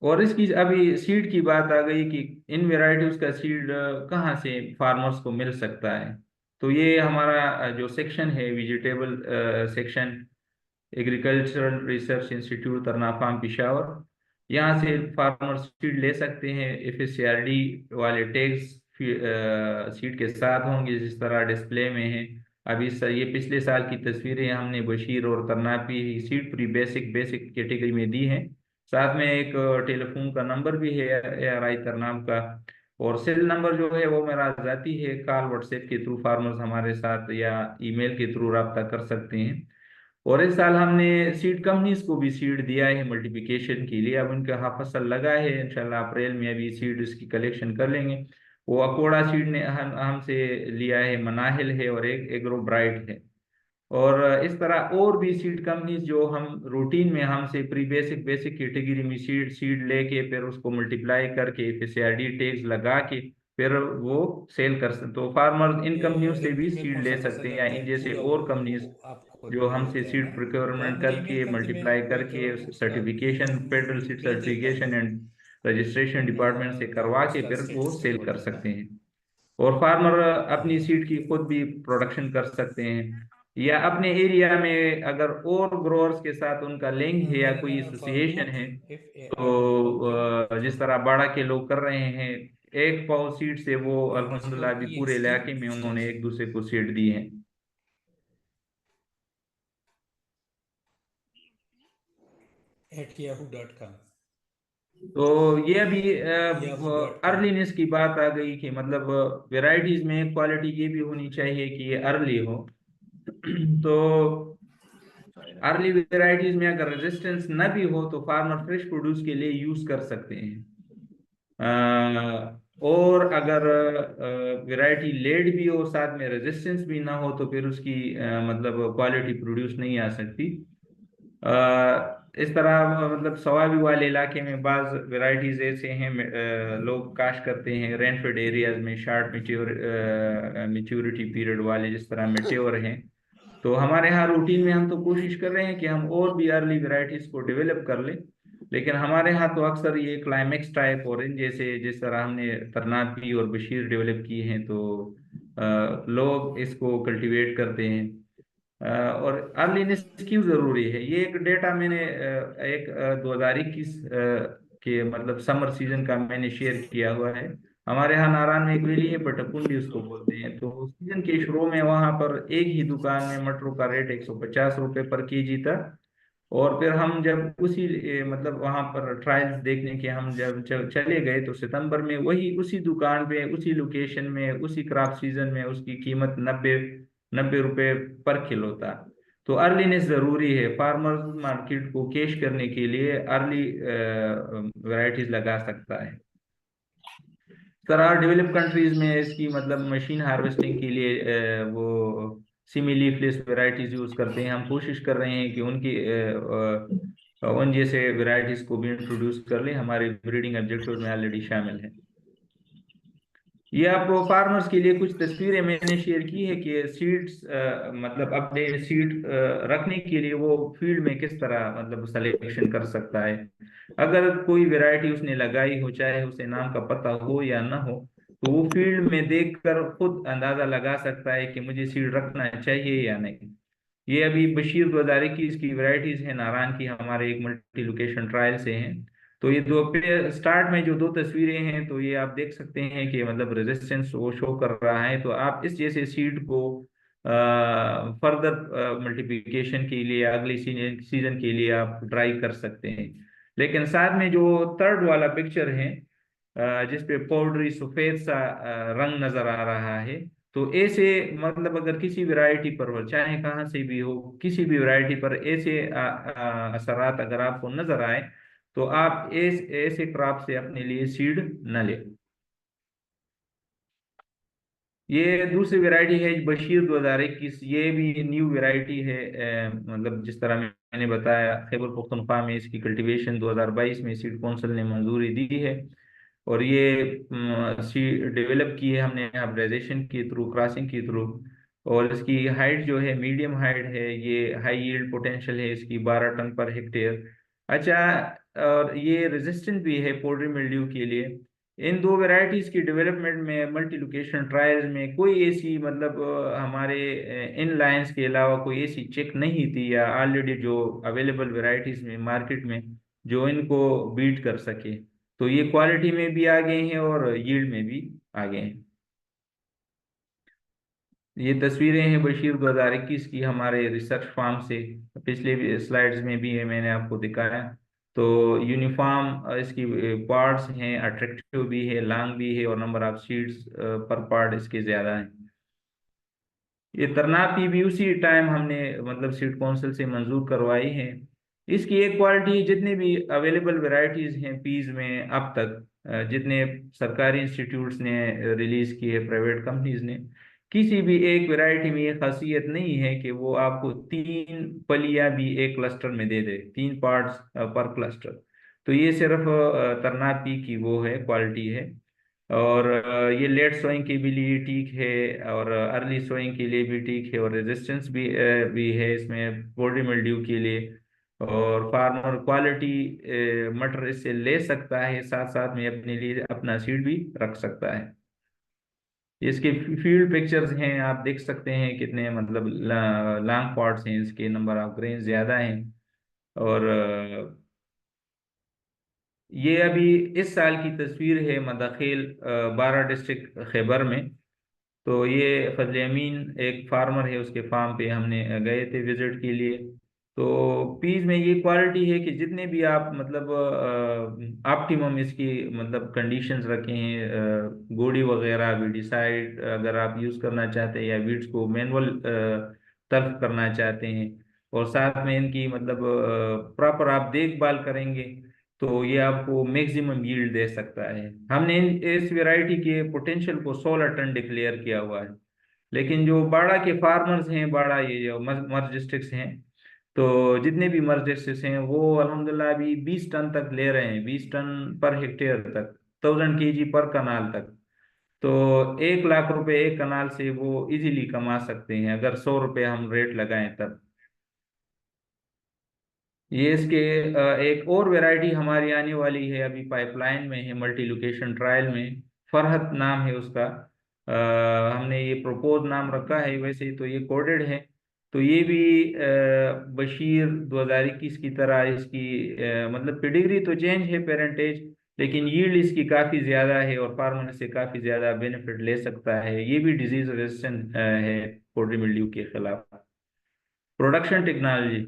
और इसकी अभी सीड की बात आ गई कि इन वेराइटीज का सीड कहाँ से फार्मर्स को मिल सकता है। तो ये हमारा जो सेक्शन है, vegetable section, agricultural research institute Tarnab farm Peshawar, यहाँ से फार्मर्स सीड ले सकते हैं। FSCRD वाले टैग्स सीड के साथ होंगे, जिस तरह डिस्प्ले में है। अभी ये पिछले साल की तस्वीरें हमने बशीर और Tarnab pea seed pre basic basic category में दी हैं। साथ में एक टेलीफोन का नंबर भी है ARI तरनाम का, और सेल नंबर जो है वो मेरा जाती है। कॉल व्हाट्सएप के थ्रू फार्मर्स हमारे साथ या ईमेल के थ्रू रब्ता कर सकते हैं। और इस साल हमने सीड कंपनीज को भी सीड दिया है मल्टीप्लिकेशन के लिए। अब उनका हाँ फसल लगा है, इंशाल्लाह अप्रैल में अभी सीड इसकी कलेक्शन कर लेंगे। वो अकोड़ा सीड ने हमसे लिया है, मनाहिल है, और एक एग्रो ब्राइट है। और इस तरह और भी सीड कंपनीज जो हम रूटीन में हमसे प्री बेसिक बेसिक कैटेगरी में सीड सीड लेके फिर उसको मल्टीप्लाई करके FSCRD टैग्स लगा के फिर वो सेल कर सकते। तो फार्मर इन कंपनियों से भी ईमेल सीड कौन सा ले सकते पसंद हैं, या आता है, इन जैसे फूड और कंपनीज आपको जो पसंद हमसे होता है सीड ना? तो आप प्रोक्योरमेंट मुझे ईमेल करके कर दीजिए, मल्टीप्लाई मैं करके ज़रूर उसका सर्टिफिकेशन फेडरल सीड भेज देता हूँ। सर्टिफिकेशन एंड रजिस्ट्रेशन डिपार्टमेंट से करवा के उसका फिर वो स्टेटस सेल रिपोर्ट कर कितना सकते है? हैं। और फार्मर अपनी हाँ, सीड की खुद भी प्रोडक्शन कर सकते हैं, या अपने एरिया में अगर और ग्रोअर्स के साथ उनका लिंक है या मेरा कोई नाम एसोसिएशन फारूक, है, FAROUK, तो जिस तरह बाड़ा के लोग कर रहे हैं, एक पाव सीड से वो अल्हम्दुलिल्लाह अभी पूरे इलाके में उन्होंने एक दूसरे को सीड दी है। @yahoo.com। तो ये अभी yahoo.com। अर्लीनेस की बात आ गई कि मतलब वेराइटीज में क्वालिटी ये भी होनी चाहिए कि ये अर्ली हो। तो अर्ली वेराइटीज में अगर रेजिस्टेंस न भी हो तो फार्मर फ्रेश प्रोड्यूस के लिए यूज कर सकते हैं। और अगर वैरायटी लेट भी हो, साथ में रेजिस्टेंस भी ना हो, तो फिर उसकी मतलब क्वालिटी प्रोड्यूस नहीं आ सकती। इस तरह मतलब सवाबी वाले इलाके में बाज वैरायटीज ऐसे हैं, लोग काश करते हैं रेनफेड एरियाज में शार्ट मेच्योरिटी पीरियड वाले, जिस तरह मेट्योर हैं। तो हमारे यहाँ रूटीन में हम तो कोशिश कर रहे हैं कि हम और भी अर्ली वैरायटीज को डेवलप कर लें, लेकिन हमारे यहाँ तो अक्सर ये क्लाइमेक्स टाइप ऑरेंज जैसे जिस तरह हमने तरनापी और बशीर डेवलप की हैं, तो लोग इसको कल्टीवेट करते हैं। और अर्लीनेस क्यों जरूरी है, ये एक डेटा मैंने एक 2021 के मतलब समर सीजन का मैंने शेयर किया हुआ है। हमारे यहाँ नारायण में एक वैली है, बटकुंडी उसको बोलते हैं। तो सीजन के शुरू में वहां पर एक ही दुकान में मटरों का रेट 150 रुपये पर केजी था। और फिर हम जब उसी मतलब वहां पर ट्रायल्स देखने के हम जब चले गए, तो सितंबर में वही उसी दुकान पे उसी लोकेशन में उसी क्रॉप सीजन में उसकी कीमत 90 रुपए पर किलो था। तो अर्लीनेस जरूरी है, फार्मर मार्केट को कैश करने के लिए अर्ली वैरायटीज लगा सकता है। तरह डेवलप कंट्रीज में इसकी मतलब मशीन हार्वेस्टिंग के लिए वो सिमी लीफलेस वैरायटीज यूज करते हैं। हम कोशिश कर रहे हैं कि उनकी उन जैसे वैरायटीज को भी इंट्रोड्यूस कर लें, हमारे ब्रीडिंग ऑब्जेक्टिव में ऑलरेडी शामिल है। ये आपको फार्मर्स के लिए कुछ तस्वीरें मैंने शेयर की है कि सीड्स मतलब अपने सीड रखने के लिए वो फील्ड में किस तरह मतलब सिलेक्शन कर सकता है। अगर कोई वैरायटी उसने लगाई हो, चाहे उसे नाम का पता हो या ना हो, तो वो फील्ड में देखकर खुद अंदाजा लगा सकता है कि मुझे सीड रखना चाहिए या नहीं। ये अभी बशीर 2021 की वैरायटीज है नारायण की, हमारे एक मल्टी लोकेशन ट्रायल से हैं। तो ये दो स्टार्ट में जो दो तस्वीरें हैं, तो ये आप देख सकते हैं कि मतलब रेजिस्टेंस वो शो कर रहा है। तो आप इस जैसे सीड को फर्दर मल्टीप्लिकेशन के लिए अगले सीजन के लिए आप ट्राई कर सकते हैं। लेकिन साथ में जो थर्ड वाला पिक्चर है जिसपे पाउडरी सफेद सा रंग नजर आ रहा है, तो ऐसे मतलब अगर किसी वैरायटी पर हो, चाहे कहाँ से भी हो, किसी भी वैरायटी पर ऐसे असरात अगर आपको नजर आए, तो आप ऐसे क्रॉप से अपने लिए सीड न लें। ये दूसरी वैरायटी है बशीर 2021, ये भी न्यू वैरायटी है। मतलब जिस तरह मैंने बताया, खैबर पख्तूनख्वा में इसकी कल्टीवेशन 2022 में सीड काउंसिल ने मंजूरी दी है। और ये सीड डेवलप की है हमने हाइब्रिडाइजेशन के थ्रू, क्रॉसिंग के थ्रू। और इसकी हाइट जो है मीडियम हाइट है, ये हाई यील्ड पोटेंशियल है इसकी 12 टन पर हेक्टेयर। अच्छा, और ये रेजिस्टेंट भी है पोल्ट्री मिल्ड्यू के लिए। इन दो वैरायटीज की डेवलपमेंट में मल्टी लोकेशन ट्रायल्स में कोई ऐसी मतलब हमारे इन लाइंस के अलावा कोई ऐसी चेक नहीं थी, या ऑलरेडी जो अवेलेबल वैरायटीज में मार्केट में जो इनको बीट कर सके। तो ये क्वालिटी में भी आ गए हैं और यील्ड में भी आ गए हैं। ये तस्वीरें हैं बशीर 2021 की हमारे रिसर्च फार्म से, पिछले स्लाइड्स में भी है मैंने आपको दिखाया। तो यूनिफॉर्म इसकी पार्ट्स हैं, अट्रैक्टिव भी है, लॉन्ग भी है, और नंबर ऑफ सीड्स पर पार्ट इसके ज्यादा है। ये तरनापी भी उसी टाइम हमने मतलब सीड काउंसिल से मंजूर करवाई है। इसकी एक क्वालिटी, जितने भी अवेलेबल वैरायटीज हैं पीज में अब तक, जितने सरकारी इंस्टीट्यूट्स ने रिलीज किए, प्राइवेट कंपनीज ने, किसी भी एक वैरायटी में ये खासियत नहीं है कि वो आपको 3 पलियां भी एक क्लस्टर में दे दे, 3 पार्ट्स पर क्लस्टर। तो ये सिर्फ तरनापी की वो है, क्वालिटी है। और ये लेट सोइंग के भी लिए ठीक है, और अर्ली सोइंग के लिए भी ठीक है, और रेजिस्टेंस भी है इसमें बॉडी मिल्ड्यू के लिए। और फार्मर क्वालिटी मटर इससे ले सकता है, साथ साथ में अपने लिए अपना सीड भी रख सकता है। इसके फील्ड पिक्चर्स हैं, आप देख सकते हैं कितने मतलब लॉन्ग पॉट्स हैं इसके, नंबर ऑफ ग्रेन ज्यादा हैं। और ये अभी इस साल की तस्वीर है मदाखिल 12 डिस्ट्रिक्ट खैबर में। तो ये फजल अमीन एक फार्मर है, उसके फार्म पे हमने गए थे विजिट के लिए। तो पीस में ये क्वालिटी है कि जितने भी आप मतलब ऑप्टिमम इसकी मतलब कंडीशंस रखे हैं, गोड़ी वगैरह वीडिसाइड अगर आप यूज़ करना चाहते हैं या वीड्स को मैनुअल तल्फ करना चाहते हैं, और साथ में इनकी मतलब प्रॉपर आप देखभाल करेंगे तो ये आपको मैक्सिमम यील्ड दे सकता है। हमने इस वैरायटी के पोटेंशियल को 16 टन डिक्लेयर किया हुआ है। लेकिन जो बाड़ा के फार्मर्स हैं, बाड़ा ये जो मर्ज डिस्ट्रिक्ट्स हैं, तो जितने भी मर्ज डिस्ट्रिक्ट्स हैं वो अल्हम्दुलिल्लाह अभी 20 टन तक ले रहे हैं, 20 टन पर हेक्टेयर तक, 1000 kg पर कनाल तक। तो 1 लाख रुपए एक कनाल से वो इजीली कमा सकते हैं अगर 100 रुपये हम रेट लगाएं तब। ये इसके एक और वैरायटी हमारी आने वाली है, अभी पाइपलाइन में है, मल्टी लोकेशन ट्रायल में, फरहत नाम है उसका। हमने ये प्रोपोज नाम रखा है, वैसे तो ये कोडेड है। तो ये भी बशीर 2021 की तरह इसकी मतलब पेडिग्री तो चेंज है पेरेंटेज, लेकिन यील्ड इसकी काफ़ी ज़्यादा है और फार्मर से काफ़ी ज़्यादा बेनिफिट ले सकता है। ये भी डिजीज रेजिस्टेंट है पोल्ट्री मिल्ड्यू के खिलाफ। प्रोडक्शन टेक्नोलॉजी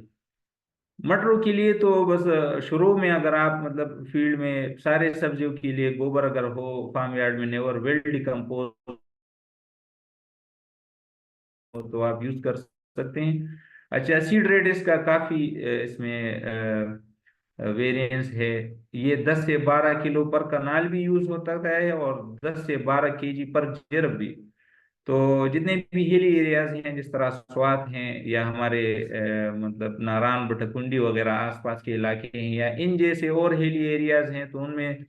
मटरों के लिए तो बस शुरू में अगर आप मतलब फील्ड में सारे सब्जियों के लिए गोबर अगर हो फार्म यार्ड में नेवर वेल डिकम्पोज तो आप यूज कर सकते हैं। अच्छा, सीड रेट इसका काफी इसमें वेरिएंस है। ये 10 से 12 किलो पर कनाल भी यूज होता है और 10 से 12 केजी पर जरब भी। तो जितने भी हिली एरियाज हैं जिस तरह स्वात हैं या हमारे मतलब नारायण बटकुंडी वगैरह आसपास के इलाके हैं या इन जैसे और हिली एरियाज हैं, तो उनमें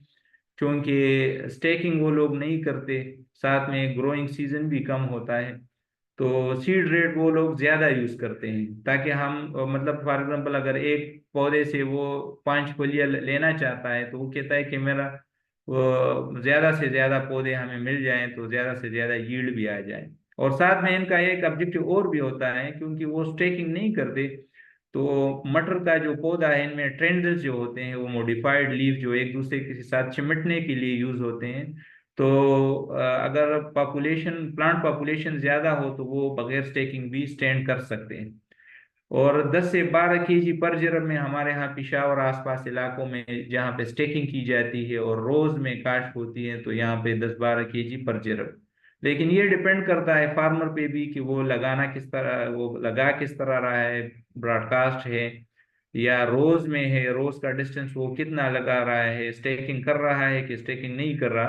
चूंकि स्टेकिंग वो लोग नहीं करते, साथ में ग्रोइंग सीजन भी कम होता है, तो सीड रेट वो लोग ज्यादा यूज करते हैं ताकि हम मतलब फॉर एग्जांपल अगर एक पौधे से वो 5 फलियां लेना चाहता है तो वो कहता है कि मेरा वो ज्यादा से ज्यादा पौधे हमें मिल जाएं तो ज्यादा से ज्यादा यील्ड भी आ जाए। और साथ में इनका एक ऑब्जेक्टिव और भी होता है, क्योंकि वो स्टेकिंग नहीं करते तो मटर का जो पौधा है इनमें ट्रेंडल्स जो होते हैं वो मॉडिफाइड लीफ जो एक दूसरे के साथ चिमटने के लिए यूज होते हैं। तो अगर पॉपुलेशन प्लांट पॉपुलेशन ज्यादा हो तो वो बगैर स्टेकिंग भी स्टैंड कर सकते हैं। और 10 से 12 केजी पर जरब में हमारे यहाँ पिशावर आसपास इलाकों में जहाँ पे स्टेकिंग की जाती है और रोज में काश्त होती है तो यहाँ पे 10-12 केजी पर जरब। लेकिन ये डिपेंड करता है फार्मर पे भी कि वो लगाना किस तरह, वो लगा किस तरह रहा है, ब्रॉडकास्ट है या रोज में है, रोज का डिस्टेंस वो कितना लगा रहा है, स्टेकिंग कर रहा है कि स्टेकिंग नहीं कर रहा।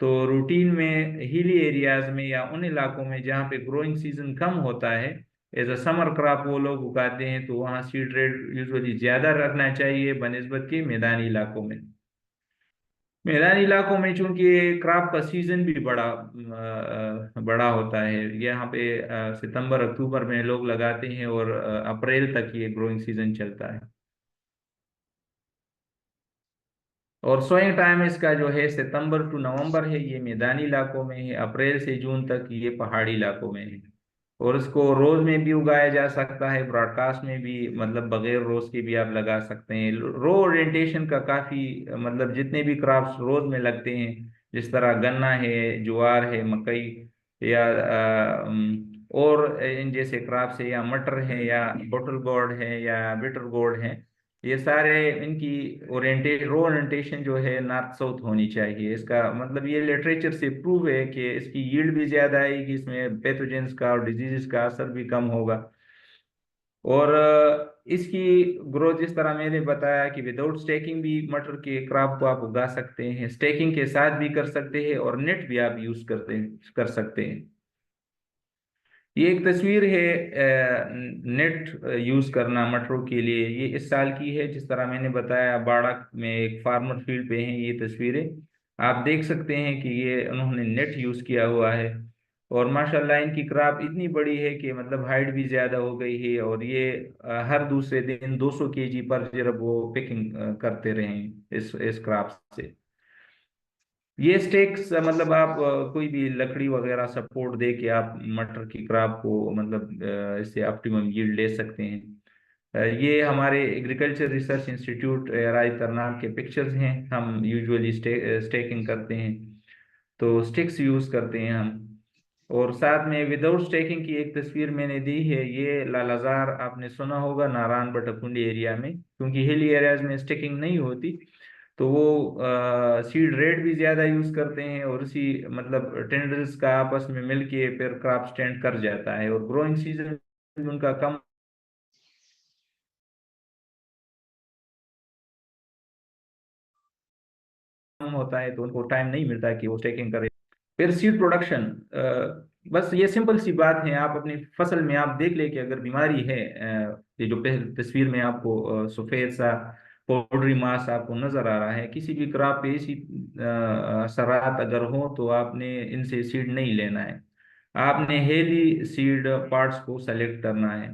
तो रूटीन में हिली एरियाज में या उन इलाकों में जहाँ पे ग्रोइंग सीजन कम होता है, एज अ समर क्रॉप वो लोग उगाते हैं, तो वहाँ सीड रेट यूजुअली ज्यादा रखना चाहिए बनस्बत के मैदानी इलाकों में। मैदानी इलाकों में चूंकि क्रॉप का सीजन भी बड़ा होता है, यहाँ पे सितंबर अक्टूबर में लोग लगाते हैं और अप्रैल तक ये ग्रोइंग सीजन चलता है। और सोइंग टाइम इसका जो है सितंबर टू नवंबर है, ये मैदानी इलाकों में है, अप्रैल से जून तक ये पहाड़ी इलाकों में है। और इसको रोज में भी उगाया जा सकता है, ब्रॉडकास्ट में भी, मतलब बगैर रोज के भी आप लगा सकते हैं। रो ओरिएंटेशन का काफी मतलब जितने भी क्रॉप्स रोज में लगते हैं जिस तरह गन्ना है, ज्वार है, मकई या और इन जैसे क्रॉप्स है या मटर है या बोटल गोर्ड है या बिटर गोर्ड है, ये सारे इनकी रो ओरिएंटेशन जो है नॉर्थ साउथ होनी चाहिए। इसका मतलब ये लिटरेचर से प्रूव है कि इसकी यील्ड भी ज्यादा आएगी, इसमें पैथोजेंस का और डिजीजेस का असर भी कम होगा। और इसकी ग्रोथ जिस तरह मैंने बताया कि विदाउट स्टेकिंग भी मटर के क्रॉप को आप उगा सकते हैं, स्टेकिंग के साथ भी कर सकते हैं और नेट भी आप यूज कर सकते हैं। ये एक तस्वीर है नेट यूज करना मटरों के लिए, ये इस साल की है। जिस तरह मैंने बताया बाड़ा में एक फार्मर फील्ड पे है ये तस्वीरें, आप देख सकते हैं कि ये उन्होंने नेट यूज किया हुआ है। और माशाल्लाह इनकी क्रॉप इतनी बड़ी है कि मतलब हाइट भी ज्यादा हो गई है, और ये हर दूसरे दिन 200 केजी पर जब वो पिकिंग करते रहे हैं इस क्रॉप से। ये स्टेक्स मतलब आप कोई भी लकड़ी वगैरह सपोर्ट दे के आप मटर की क्रॉप को मतलब इससे ऑप्टिमम यील्ड ले सकते हैं। ये हमारे एग्रीकल्चर रिसर्च इंस्टीट्यूट राय तरनाम के पिक्चर्स हैं। हम यूजुअली स्टेकिंग करते हैं, तो स्टिक्स यूज करते हैं हम। और साथ में विदाउट स्टेकिंग की एक तस्वीर मैंने दी है। ये लालाजार आपने सुना होगा नारायण बटकुंडी एरिया में, क्योंकि हिली एरियाज में स्टेकिंग नहीं होती, तो वो सीड रेट भी ज्यादा यूज करते हैं, और उसी मतलब टेंडर्स का आपस में मिलके फिर क्रॉप स्टैंड कर जाता है, और ग्रोइंग सीजन उनका कम होता है, तो उनको टाइम नहीं मिलता कि वो स्टेकिंग करें। फिर सीड प्रोडक्शन, बस ये सिंपल सी बात है। आप अपनी फसल में आप देख ले कि अगर बीमारी है, ये जो पहले तस्वीर में आपको सफेद सा पाउडरी मास आपको नजर आ रहा है, किसी भी क्रॉप पे ऐसी असरात अगर हो तो आपने इनसे सीड नहीं लेना है। आपने हेली सीड पार्ट्स को सेलेक्ट करना है।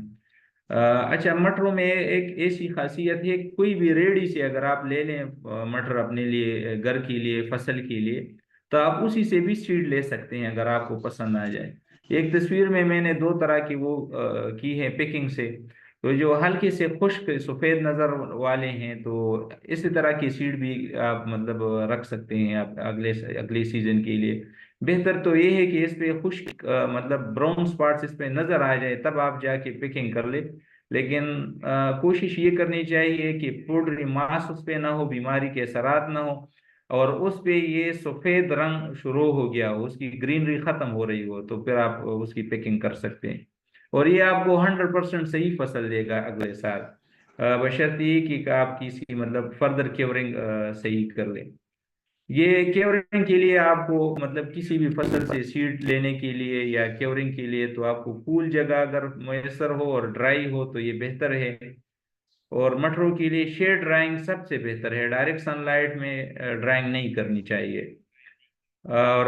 अच्छा, मटरों में एक ऐसी खासियत है, कोई भी रेडी से अगर आप ले लें मटर अपने लिए, घर के लिए, फसल के लिए, तो आप उसी से भी सीड ले सकते हैं अगर आपको पसंद आ जाए। एक तस्वीर में मैंने दो तरह की वो की है पिकिंग से। तो जो हल्के से खुश्क सफेद नजर वाले हैं, तो इसी तरह की सीड भी आप मतलब रख सकते हैं आप अगले अगले सीजन के लिए। बेहतर तो ये है कि इस पे खुश्क मतलब ब्राउन स्पॉट्स इस पे नजर आ जाए, तब आप जाके पिकिंग कर ले। लेकिन कोशिश ये करनी चाहिए कि पाउडरी मास उस पे ना हो, बीमारी के असरात ना हो, और उस पे ये सफेद रंग शुरू हो गया हो, उसकी ग्रीनरी खत्म हो रही हो, तो फिर आप उसकी पिकिंग कर सकते हैं। और ये आपको 100% सही फसल देगा अगले साल, बशर्ते ये कि आप किसी मतलब फर्दर केवरिंग सही कर लें। ये केवरिंग के लिए आपको मतलब किसी भी फसल से सीड लेने के लिए या केवरिंग के लिए, तो आपको कूल जगह अगर मैसर हो और ड्राई हो तो ये बेहतर है। और मटरों के लिए शेड ड्राइंग सबसे बेहतर है, डायरेक्ट सनलाइट में ड्राइंग नहीं करनी चाहिए। और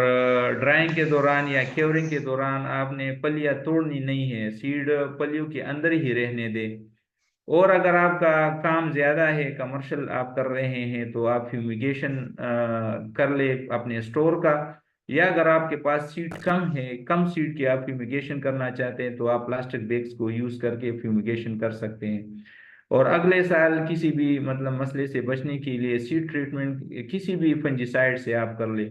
ड्राइंग के दौरान या क्योरिंग के दौरान आपने पलियां तोड़नी नहीं है, सीड पलियों के अंदर ही रहने दे। और अगर आपका काम ज्यादा है, कमर्शियल आप कर रहे हैं, तो आप फ्यूमिगेशन कर ले अपने स्टोर का, या अगर आपके पास सीड कम है, कम सीड की आप फ्यूमिगेशन करना चाहते हैं, तो आप प्लास्टिक बैग्स को यूज करके फ्यूमिगेशन कर सकते हैं। और अगले साल किसी भी मतलब मसले से बचने के लिए सीड ट्रीटमेंट किसी भी फंजीसाइड से आप कर ले।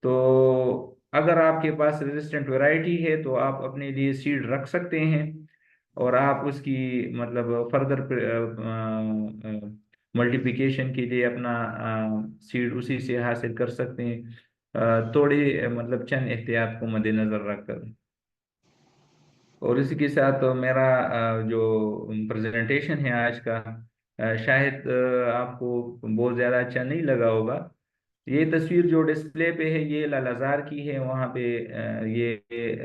तो अगर आपके पास रेजिस्टेंट वैरायटी है तो आप अपने लिए सीड रख सकते हैं, और आप उसकी मतलब फर्दर मल्टीप्लिकेशन के लिए अपना सीड उसी से हासिल कर सकते हैं, थोड़ी मतलब चंद एहतियात को मद्देनजर रखकर। और इसी के साथ तो मेरा जो प्रेजेंटेशन है आज का, शायद आपको बहुत ज़्यादा अच्छा नहीं लगा होगा। ये तस्वीर जो डिस्प्ले पे है ये लालाजार की है। वहाँ पे ये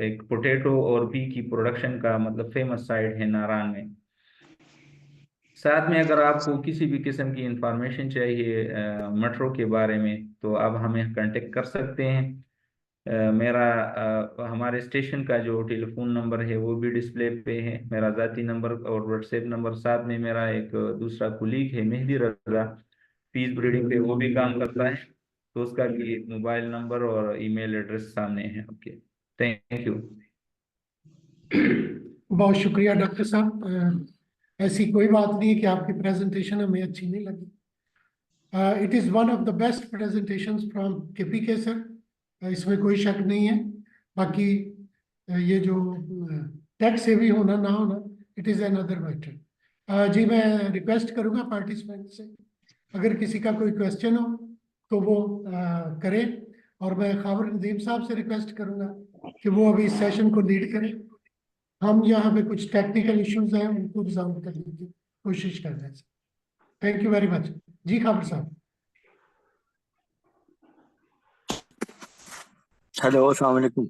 एक पोटैटो और पी की प्रोडक्शन का मतलब फेमस साइट है नारायण में। साथ में अगर आपको किसी भी किस्म की इंफॉर्मेशन चाहिए मटरों के बारे में, तो आप हमें कांटेक्ट कर सकते हैं। मेरा हमारे स्टेशन का जो टेलीफोन नंबर है वो भी डिस्प्ले पे है, मेरा ज़ाती नंबर और व्हाट्सएप नंबर। साथ में मेरा एक दूसरा कुलीग है मेहदी रजा, पीस ब्रीडिंग पे वो भी काम करता है, तो उसका भी मोबाइल नंबर और ईमेल एड्रेस सामने है आपके। Thank you. बहुत शुक्रिया डॉक्टर साहब। ऐसी कोई बात नहीं है कि आपकी प्रेजेंटेशन हमें अच्छी नहीं लगी। It is one of the best presentations from KPK sir, इसमें कोई शक नहीं है। बाकी ये जो टैक्स सेवी होना ना होना, इट इज़ अनदर मैटर। जी मैं रिक्वेस्ट करूँगा पार्टिसिपेंट से, अगर किसी का कोई क्वेश्चन हो तो वो करें, और मैं खावर नदीम साहब से रिक्वेस्ट करूँगा कि वो अभी इस सेशन को लीड करें। हम यहाँ पे कुछ टेक्निकल इश्यूज हैं उनको रिजॉल्व करने की कोशिश कर रहे हैं। Thank you very much. जी खाबर साहब। हेलो, अस्सलाम वालेकुम।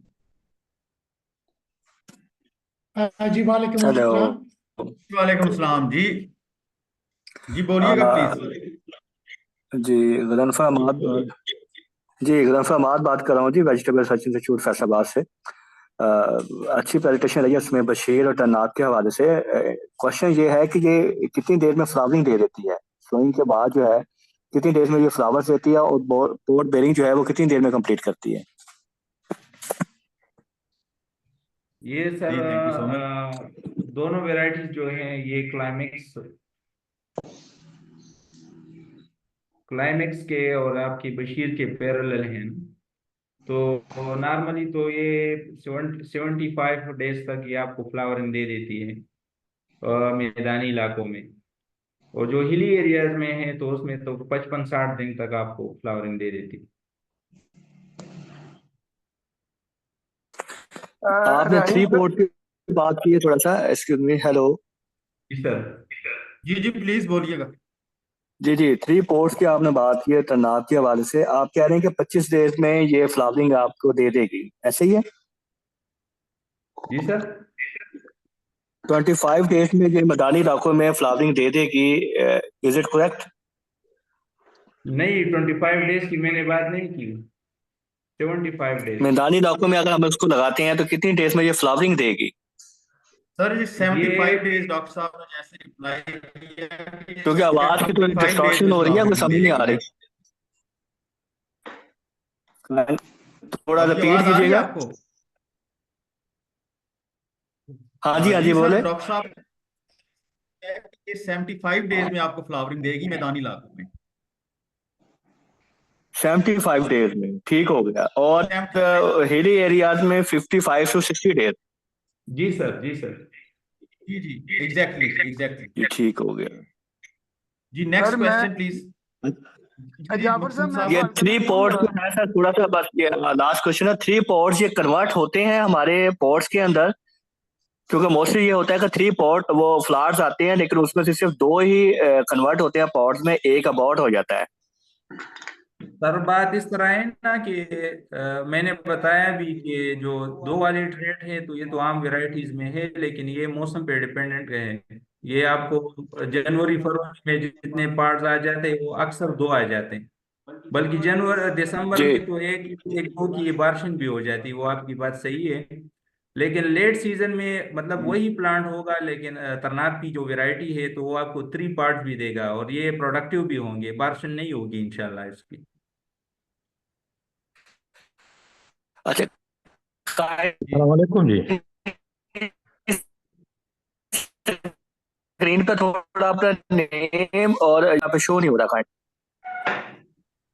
जी वालेकुम हेलो। अस्सलाम। वालेकुम सलाम जी। जी बोलिएगा प्लीज। जी गजनफर अहमद, गजनफर अहमद बात कर रहा हूँ जी, वेजिटेबल रिसर्च इंस्टीट्यूट फैसलाबाद से। अच्छी प्रेजेंटेशन रही है उसमें बशीर और टन्नाब के हवाले से। क्वेश्चन ये है कि ये कितनी देर में फ्लावरिंग दे देती है, सोइंग के बाद जो है कितनी देर में ये फ्लावर्स देती है, और पोट बेरिंग जो है वो कितनी देर में कंप्लीट करती है? ये sir ji thank you so much. दोनों वेराइटीज जो हैं ये क्लाइमेक्स के और आपकी बशीर के पैरेलल हैं। तो नॉर्मली तो ये 75 डेज तक ये आपको फ्लावरिंग दे देती है मैदानी इलाकों में। और जो हिली एरियाज में है तो उसमें तो 55-60 दिन तक आपको फ्लावरिंग दे देती है। आपने थ्री पोर्ट की बात की है थोड़ा सा, एक्सक्यूज मी, हेलो। जी सर। जी जी प्लीज बोलिएगा। जी जी, थ्री पोर्ट्स की आपने बात की है तनाब के हवाले से, आप कह रहे हैं कि 25 डेज में ये फ्लावरिंग आपको दे देगी, ऐसे ही है? जी सर। 25 डेज में ये मैदानी इलाकों में फ्लावरिंग दे देगी, इज इट करेक्ट? नहीं, 25 डेज की मैंने बात नहीं की, 75 डेज। मैदानी इलाकों में अगर हम इसको लगाते हैं तो कितनी डेज में ये फ्लावरिंग देगी? सर जी 75 ये डेज डॉक्टर साहब ने जैसे रिप्लाई किया कि क्योंकि आवाज की तो 75 डेज डिस्टॉर्शन में हो रही है, मुझे फ्लावरिंग समझ नहीं आ देगी। रही, थोड़ा अभी रिपीट आवाज आ रही है कीजिएगा। आपको? हाँ जी, हाँ जी, जी सर, बोले। डॉक्टर साहब ने कहा कि ये 75 डेज में आपको फ्लावरिंग देगी मैदानी इलाकों में। 75 डेज में ठीक हो गया, और 75 हिली एरियाज में 55 to 60 डेज। जी सर, जी सर। जी जी एग्जैक्टली एग्जैक्टली। ठीक हो गया। जी सर नेक्स्ट मैं क्वेश्चन प्लीज। जी जी जाफर साहब मकसूद मैं साहब। ये सवाल थ्री करना पोर्ट्स चाहूंगा। जो है सर, थोड़ा सा बस ये लास्ट क्वेश्चन है, थ्री पोर्ट्स ये कन्वर्ट होते हैं हमारे पोर्ट्स के अंदर? क्योंकि मोस्टली ये होता है कि थ्री पोर्ट वो फ्लावर्स आते हैं लेकिन उसमें से सिर्फ दो ही कन्वर्ट होते हैं पोर्ट्स में, एक अबॉर्ट हो जाता है। सर बात इस तरह है ना कि मैंने बताया भी कि जो दो वाले ट्रेड है तो ये तो आम वेराइटीज में है, लेकिन ये मौसम पे डिपेंडेंट है। ये आपको जनवरी फरवरी में जितने पार्ट्स आ जाते हैं वो अक्सर दो आ जाते हैं, बल्कि जनवरी दिसंबर जी में तो एक एक दो की बारिश भी हो जाती है। वो आपकी बात सही है, लेकिन लेट सीजन में मतलब वही प्लांट होगा, लेकिन तरनाब की जो वैरायटी है तो वो आपको 3 पार्ट भी देगा और ये प्रोडक्टिव भी होंगे, बारिश नहीं होगी इंशाल्लाह इसकी। अच्छा, अस्सलामुअलैकुम जी। स्क्रीन पे थोड़ा अपना नेम और यहाँ पे शो नहीं हो रहा।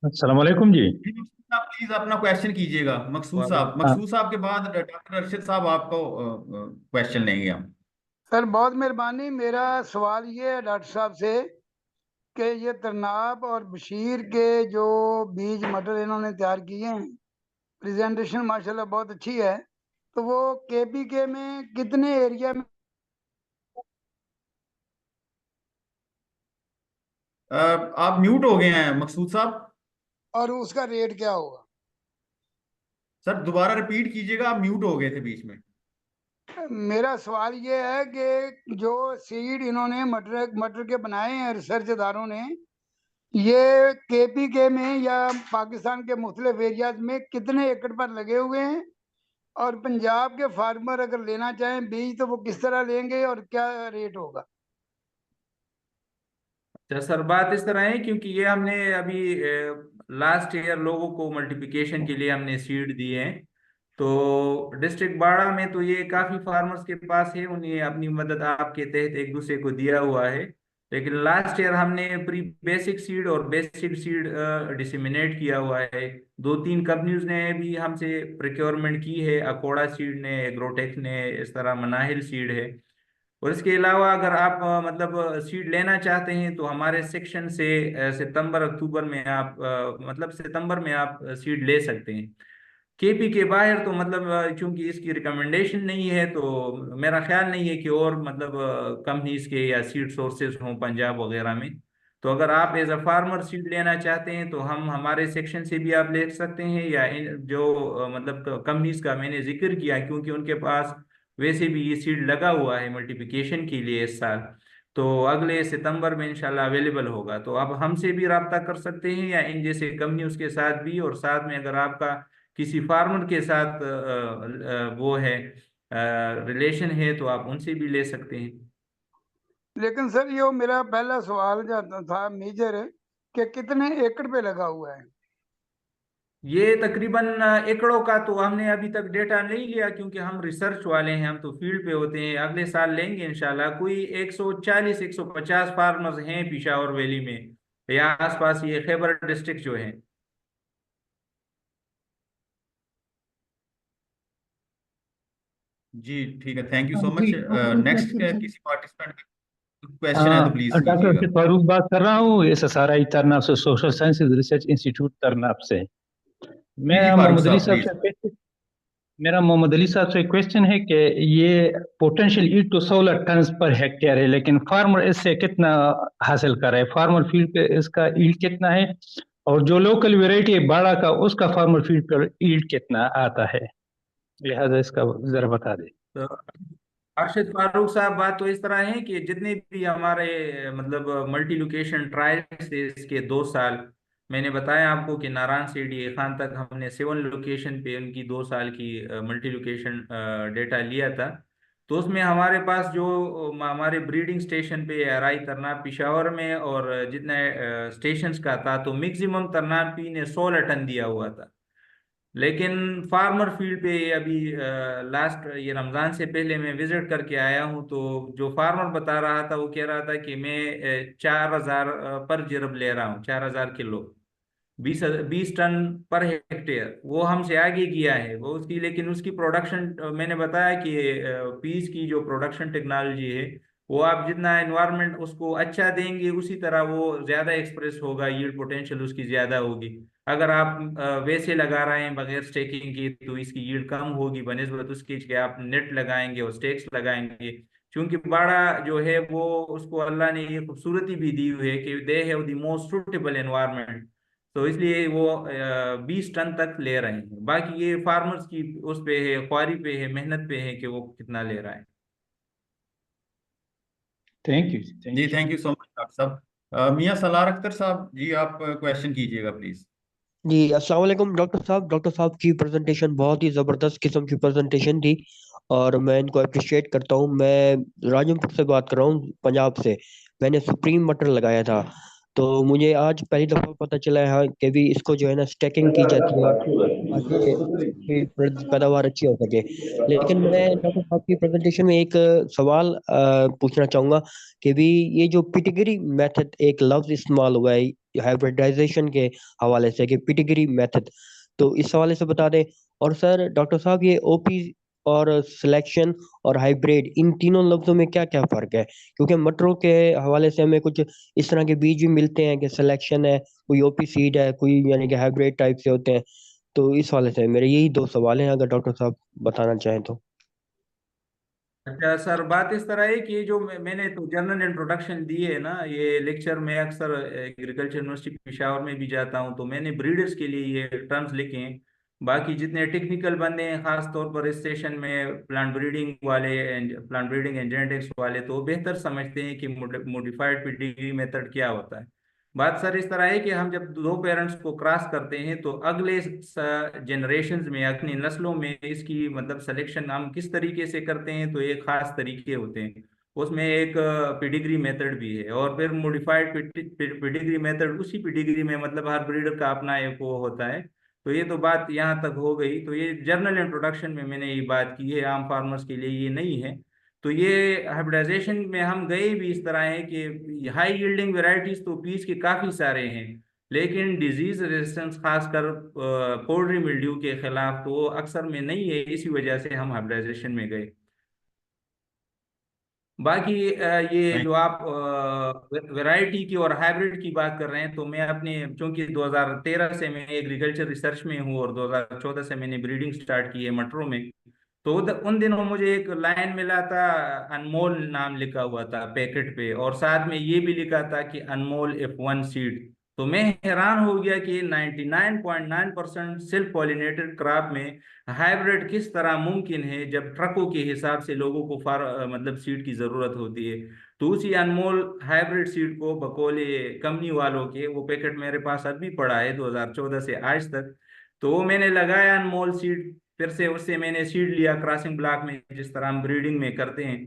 अस्सलामुअलैकुम जी। जी मकसूद साहब प्लीज अपना क्वेश्चन कीजिएगा। वाह। मकसूद साहब के बाद डॉक्टर अरशद साहब आपको क्वेश्चन लेंगे हम। सर बहुत मेहरबानी। मेरा सवाल ये है डॉक्टर साहब से कि ये तरनाब और बशीर के जो बीज मटर इन्होंने तैयार किए हैं, प्रेजेंटेशन माशाल्लाह बहुत अच्छी है, तो वो केपीके में कितने एरिया में आप म्यूट हो गए हैं मकसूद साहब। और उसका रेट क्या होगा? सर दोबारा रिपीट कीजिएगा, आप म्यूट हो गए थे बीच में। मेरा सवाल ये है कि जो सीड इन्होंने मटर मटर के बनाए हैं रिसर्च इदारों ने, ये केपीके में या पाकिस्तान के मुख्तलिफ एरियाज में कितने एकड़ पर लगे हुए हैं, और पंजाब के फार्मर अगर लेना चाहें बीज तो वो किस तरह लेंगे और क्या रेट होगा? अच्छा सर, बात इस तरह है क्योंकि ये हमने अभी लास्ट ईयर लोगों को मल्टीप्लिकेशन के लिए हमने सीड दिए हैं। तो डिस्ट्रिक्ट बाड़ा में तो ये काफ़ी फार्मर्स के पास है, उन्हें अपनी मदद आपके तहत एक दूसरे को दिया हुआ है। लेकिन लास्ट ईयर हमने प्री बेसिक सीड और बेसिक सीड डिसमिनेट किया हुआ है। 2-3 कंपनीज ने भी हमसे प्रोक्योरमेंट की है, अकोड़ा सीड ने, एग्रोटेक ने, इस तरह मनाहिल सीड है। और इसके अलावा अगर आप मतलब सीड लेना चाहते हैं तो हमारे सेक्शन से सितंबर अक्टूबर में आप मतलब सितंबर में आप सीड ले सकते हैं। केपी के बाहर तो मतलब चूंकि इसकी रिकमेंडेशन नहीं है तो मेरा ख्याल नहीं है कि और मतलब कंपनीज के या सीड सोर्सेज हों पंजाब वगैरह में। तो अगर आप एज अ फार्मर सीड लेना चाहते हैं तो हम हमारे सेक्शन से भी आप ले सकते हैं, या जो मतलब कंपनीज का मैंने जिक्र किया क्योंकि उनके पास वैसे भी ये सीड लगा हुआ है मल्टीप्लिकेशन के लिए इस साल, तो अगले सितंबर में इंशाल्लाह अवेलेबल होगा। तो आप हमसे भी रब्ता कर सकते हैं या इन जैसे कंपनियों के साथ भी, और साथ में अगर आपका किसी फार्मर के साथ वो है रिलेशन है तो आप उनसे भी ले सकते हैं। लेकिन सर ये मेरा पहला सवाल जो था मेजर, कि कितने एकड़ पे लगा हुआ है? ये तकरीबन एकड़ों का तो हमने अभी तक डेटा नहीं लिया, क्योंकि हम रिसर्च वाले हैं, हम तो फील्ड पे होते हैं। अगले साल लेंगे इंशाल्लाह। कोई 140 150 फार्मर्स हैं पिशावर वैली में या आसपास, ये खैबर डिस्ट्रिक्ट जो है। जी ठीक है, थैंक यू सो मच। जी, और नेक्स्ट question, किसी पार्टिसिपेंट का क्वेश्चन है तो प्लीज डॉक्टर कीजिएगा। से फारूक बात कर रहा हूँ, SSRI तरनाब से, सोशल साइंसेज रिसर्च इंस्टीट्यूट तरनाब से। जी जी मेरा फारूक मोहम्मद अली साहब साहब प्लीज। से मेरा मोहम्मद अली साहब से क्वेश्चन है कि ये पोटेंशियल ईल्ड तो 16 टन पर हेक्टेयर है, लेकिन फार्मर इससे कितना हासिल कर रहा है? फार्मर फील्ड पे इसका ईल्ड कितना है? और जो लोकल वेराइटी है बाड़ा का, उसका फार्मर फील्ड पर ईल्ड कितना आता है? लिहाजा इसका जरा बता दें। तो अरशद फारूक साहब, बात तो इस तरह है कि जितने भी हमारे मतलब मल्टी लोकेशन ट्रायल्स थे इसके 2 साल, मैंने बताया आपको कि नारायण से डी खान तक हमने 7 लोकेशन पे उनकी 2 साल की मल्टी लोकेशन डेटा लिया था। तो उसमें हमारे पास जो हमारे ब्रीडिंग स्टेशन पे राई तरनाब पिशावर में और जितने स्टेशंस का था, तो मैक्सिमम तरनाबी ने 16 टन दिया हुआ था। लेकिन फार्मर फील्ड पे अभी लास्ट ये रमजान से पहले मैं विजिट करके आया हूँ, तो जो फार्मर बता रहा था वो कह रहा था कि मैं 4,000 पर जिरब ले रहा हूँ, 4,000 किलो, 20 टन पर हेक्टेयर। वो हमसे आगे किया है वो उसकी, लेकिन उसकी प्रोडक्शन मैंने बताया कि पीस की जो प्रोडक्शन टेक्नोलॉजी है, वो आप जितना एनवायरनमेंट उसको अच्छा देंगे उसी तरह वो ज्यादा एक्सप्रेस होगा, यील्ड पोटेंशियल उसकी ज्यादा होगी। अगर आप वैसे लगा रहे हैं बगैर स्टेकिंग की, तो इसकी यील्ड कम होगी बनिस्बत उसकी कि आप नेट लगाएंगे और स्टेक्स लगाएंगे। क्योंकि बाड़ा जो है वो, उसको अल्लाह ने ये खूबसूरती भी दी हुई है कि they have the most suitable environment. तो इसलिए वो 20 टन तक ले रहे हैं। बाकी ये फार्मर्स की उस पे है, ख्वारी पे है, मेहनत पे है कि वो कितना ले रहा है। Thank you. जी thank you so much doctor Sahab. Mian Salaar Akhtar साहब जी, आप क्वेश्चन कीजिएगा प्लीज। जी अस्सलाम वालेकुम डॉक्टर साहब। डॉक्टर साहब की प्रेजेंटेशन बहुत ही ज़बरदस्त किस्म की प्रेजेंटेशन थी और मैं इनको अप्रिशिएट करता हूँ। मैं राजमपुर से बात कर रहा हूँ, पंजाब से। मैंने सुप्रीम मटर लगाया था, तो मुझे आज पहली दफ़ा पता चला है कि भी इसको जो है ना स्टैकिंग की जाती है ताकि इसकी पैदावार अच्छी हो सके। लेकिन मैं डॉक्टर साहब की प्रेजेंटेशन में एक सवाल पूछना चाहूँगा कि भी ये जो पिटिगरी मेथड एक लफ्ज इस्तेमाल हुआ है हाइब्रिडाइजेशन के हवाले से, कि पिटिगरी मेथड, तो इस हवाले से बता दें। और सर डॉक्टर साहब, ये ओपी और सिलेक्शन और हाइब्रिड, इन तीनों लफ्जों में क्या क्या फर्क है? क्योंकि मटरों के हवाले से हमें कुछ इस तरह के बीज भी मिलते हैं कि सिलेक्शन है, कोई ओपी सीड है, कोई यानी कि हाइब्रिड टाइप से होते हैं। तो इस हवाले से मेरे यही 2 सवाल हैं, अगर डॉक्टर साहब बताना चाहें तो। अच्छा सर, बात इस तरह है कि ये जो मैंने तो जनरल इंट्रोडक्शन दी है ना, ये लेक्चर में अक्सर एग्रीकल्चर यूनिवर्सिटी पेशावर में भी जाता हूँ, तो मैंने ब्रीडर्स के लिए ये टर्म्स लिखे हैं। बाकी जितने टेक्निकल बंदे हैं, खास तौर पर इस सेशन में प्लांट ब्रीडिंग वाले, प्लांट ब्रीडिंग एंड जेनेटिक्स वाले, तो बेहतर समझते हैं कि मॉडिफाइड पिडिग्री मेथड क्या होता है। बात सर इस तरह है कि हम जब दो पेरेंट्स को क्रॉस करते हैं, तो अगले जनरेशन्स में, अगली नस्लों में इसकी मतलब सिलेक्शन हम किस तरीके से करते हैं, तो एक खास तरीके होते हैं। उसमें एक पिडिग्री मेथड भी है, और फिर मॉडिफाइड पिडिग्री मेथड, उसी पिडिग्री में मतलब हर ब्रीडर का अपना एक वो होता है। तो ये तो बात यहाँ तक हो गई। तो ये जनरल इंट्रोडक्शन में मैंने ये बात की है, आम फार्मर्स के लिए ये नहीं है। तो ये हाइब्रिडाइजेशन में हम गए भी इस तरह है कि हाई यील्डिंग वेराइटीज तो पीस के काफी सारे हैं, लेकिन डिजीज रेजिस्टेंस खासकर पोल्ट्री मिल्ड्यू के खिलाफ तो वो अक्सर में नहीं है, इसी वजह से हम हाइब्रिडाइजेशन में गए। बाकी ये थैंक जो आप वैरायटी की और हाइब्रिड की बात कर रहे हैं, तो मैं अपने, चूंकि 2013 से मैं एग्रीकल्चर रिसर्च में हूँ और 2014 से मैंने ब्रीडिंग स्टार्ट की है मटरों में, तो उन दिनों मुझे एक लाइन मिला था, अनमोल नाम लिखा हुआ था पैकेट पे, और साथ में ये भी लिखा था कि अनमोल F1 सीड। तो मैं हैरान हो गया कि 99.9% सेल्फ पॉलिनेटेड क्रॉप में हाइब्रिड किस तरह मुमकिन है, जब ट्रकों के हिसाब से लोगों को मतलब सीड की जरूरत होती है। तो उसी अनमोल हाइब्रिड सीड को बकौले कंपनी वालों के, वो पैकेट मेरे पास अभी पड़ा है 2014 से आज तक, तो वो मैंने लगाया अनमोल सीड। फिर से उससे मैंने सीड लिया क्रॉसिंग ब्लॉक में, जिस तरह हम ब्रीडिंग में करते हैं।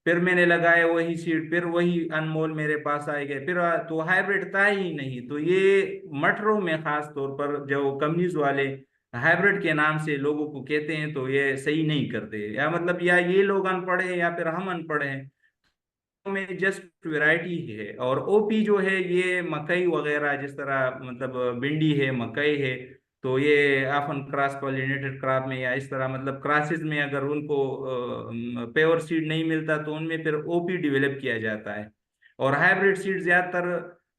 फिर मैंने लगाए वही सीड, फिर वही अनमोल मेरे पास आए गए, फिर तो हाइब्रिड था ही नहीं। तो ये मटरों में खास तौर पर जो कंपनीज वाले हाइब्रिड के नाम से लोगों को कहते हैं, तो ये सही नहीं करते, या मतलब या ये लोग अनपढ़ हैं या फिर हम अनपढ़ हैं। में जस्ट वैरायटी ही है। और ओपी जो है ये मकई वगैरह, जिस तरह मतलब भिंडी है, मकई है, तो ये ऑफन क्रॉस पॉलिनेटेड क्रॉप में या इस तरह मतलब क्रासेस में अगर उनको प्योर सीड नहीं मिलता तो उनमें फिर ओपी डेवलप किया जाता है। और हाइब्रिड सीड ज्यादातर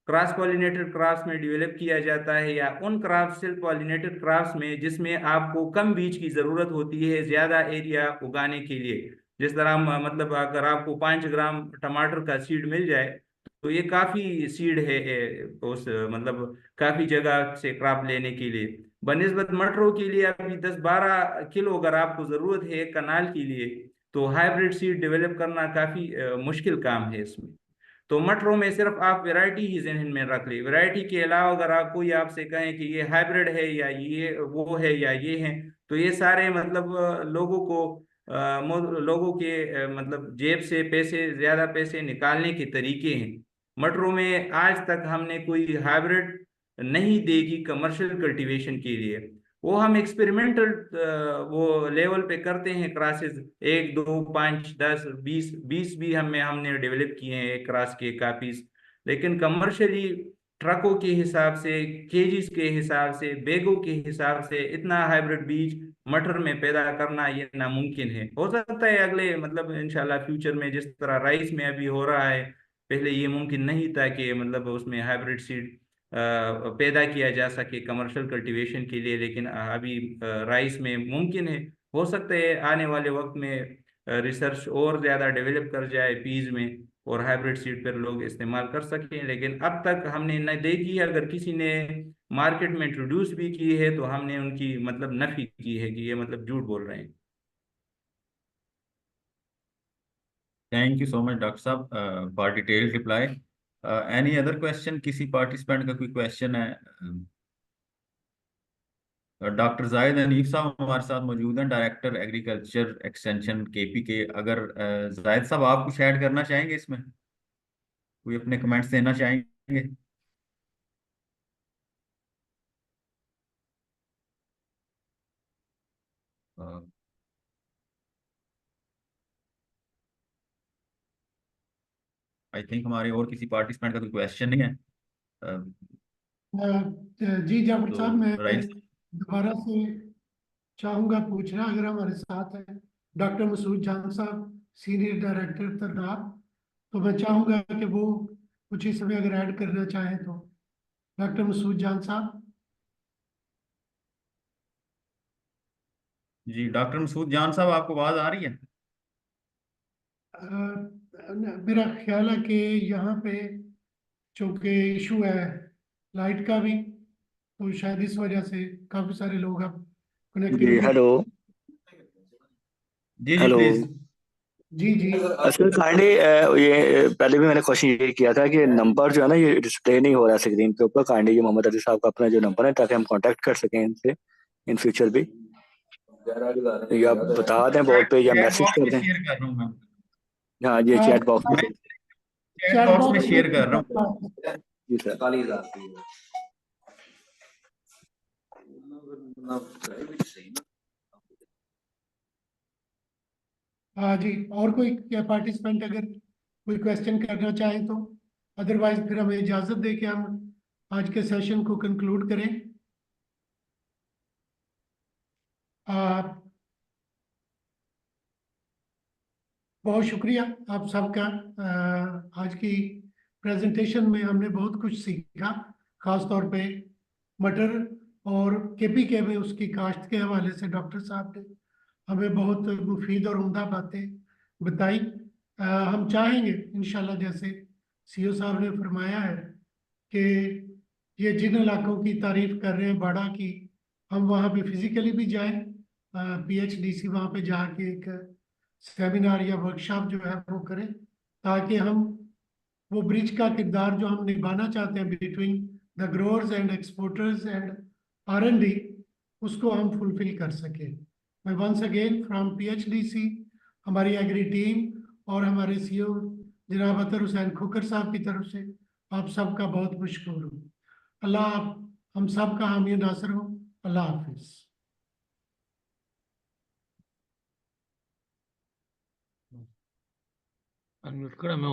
क्रॉस पॉलिनेटेड क्रॉप्स में डेवलप किया जाता है, या उन क्रॉप्स सेल्फ पॉलिनेटेड क्रॉप्स में जिसमें आपको कम बीज की जरूरत होती है ज्यादा एरिया उगाने के लिए। जिस तरह मतलब अगर आपको 5 ग्राम टमाटर का सीड मिल जाए तो ये काफी सीड है, उस मतलब काफी जगह से क्रॉप लेने के लिए। बनिस्बत मटरों के लिए अभी 10-12 किलो अगर आपको जरूरत है एक कनाल के लिए, तो हाइब्रिड सीड डेवलप करना काफी मुश्किल काम है इसमें। तो मटरों में सिर्फ आप वैरायटी ही जहन में रख ले, वैरायटी के अलावा अगर आप कोई आपसे कहें कि ये हाइब्रिड है या ये वो है या ये है, तो ये सारे मतलब लोगों को लोगों के मतलब जेब से पैसे, ज्यादा पैसे निकालने के तरीके हैं। मटरों में आज तक हमने कोई हाइब्रिड नहीं देगी कमर्शियल कल्टीवेशन के लिए। वो हम एक्सपेरिमेंटल वो लेवल पे करते हैं क्रासेस, 1, 2, 5, 10, 20 भी हमने डेवलप किए हैं क्रास के कापीज। लेकिन कमर्शियली ट्रकों के हिसाब से, केजीज के हिसाब से, बैगों के हिसाब से इतना हाइब्रिड बीज मटर में पैदा करना ये नामुमकिन है। हो सकता है अगले मतलब इंशाल्लाह फ्यूचर में जिस तरह राइस में अभी हो रहा है, पहले ये मुमकिन नहीं था कि मतलब उसमें हाइब्रिड सीड पैदा किया जा सके कमर्शियल कल्टीवेशन के लिए, लेकिन अभी राइस में मुमकिन है। हो सकता है आने वाले वक्त में रिसर्च और ज़्यादा डेवलप कर जाए पीज में, और हाइब्रिड सीड पर लोग इस्तेमाल कर सकें। लेकिन अब तक हमने न देखी है, अगर किसी ने मार्केट में इंट्रोड्यूस भी की है तो हमने उनकी मतलब नफी की है कि ये मतलब झूठ बोल रहे हैं। Thank you so much doctor साहब for detail reply. Any other question, किसी पार्टिसिपेंट का कोई क्वेश्चन है? डॉक्टर जाहिद हनीफ साहब हमारे साथ मौजूद हैं, डायरेक्टर एग्रीकल्चर एक्सटेंशन केपी के। अगर जाहिद साहब आप कुछ ऐड करना चाहेंगे इसमें, कोई अपने कमेंट्स देना चाहेंगे? आई थिंक हमारे और किसी पार्टिसिपेंट का कोई क्वेश्चन नहीं है। जी जाफर तो साहब, मैं राइट, दोबारा से चाहूंगा पूछना, अगर हमारे साथ है डॉक्टर मसूद जान साहब, सीनियर डायरेक्टर तरनाब, तो मैं चाहूंगा कि वो कुछ इसमें अगर ऐड करना चाहें तो। डॉक्टर मसूद जान साहब। जी डॉक्टर मसूद जान साहब, आपको आवाज आ रही है? मेरा ख्याल है कि यहाँ पे चूंकि इशू है लाइट का भी, तो शायद इस वजह से काफी सारे लोग अब जी कनेक्टिविटी। हेलो जी हेलो प्लीज। जी जी सर काइंडली ये पहले भी मैंने क्वेश्चन ये किया था कि नंबर जो है ना ये डिस्प्ले नहीं हो रहा है स्क्रीन के ऊपर। काइंडली ये मोहम्मद अली साहब का अपना जो नंबर है ताकि हम कांटेक्ट कर सकें इनसे इन फ्यूचर भी, या बता दें बोर्ड पे या चैट मैसेज बॉक्स कर में दें। शेयर कर रहा हूँ मैं। हाँ ये चैट बॉक्स में। मैं चैट चैट बॉक्स में बॉक्स शेयर कर रहा हूँ। में। जी सर। हाँ जी, और कोई क्या पार्टिसिपेंट अगर कोई क्वेश्चन करना चाहे तो, अदरवाइज फिर हमें इजाजत दे के हम आज के सेशन को कंक्लूड करें। आ, बहुत शुक्रिया आप सबका। आज की प्रेजेंटेशन में हमने बहुत कुछ सीखा, खास तौर पे मटर और केपीके में उसकी काश्त के हवाले से डॉक्टर साहब ने हमें बहुत मुफीद और उम्दा बातें बताई। हम चाहेंगे इंशाल्लाह, जैसे सीओ साहब ने फरमाया है कि ये जिन इलाकों की तारीफ कर रहे हैं बाड़ा की, हम वहाँ पे फिजिकली भी जाएं, PHDC वहाँ पे जाके एक सेमिनार या वर्कशॉप जो है वो करें, ताकि हम वो ब्रिज का किरदार जो हम निभाना चाहते हैं between the growers and exporters and R&D, उसको हम फुलफिल कर सकें। मैं वंस अगेन फ्रॉम PHDC, हमारी एग्री टीम और हमारे सीईओ जनाब अतर हुसैन खोकर साहब की तरफ से आप सबका बहुत मशकूर हूँ। अल्लाह हम सब का हामी नासर हो। अल्लाह हाफिज। अनम्यूट करा मैं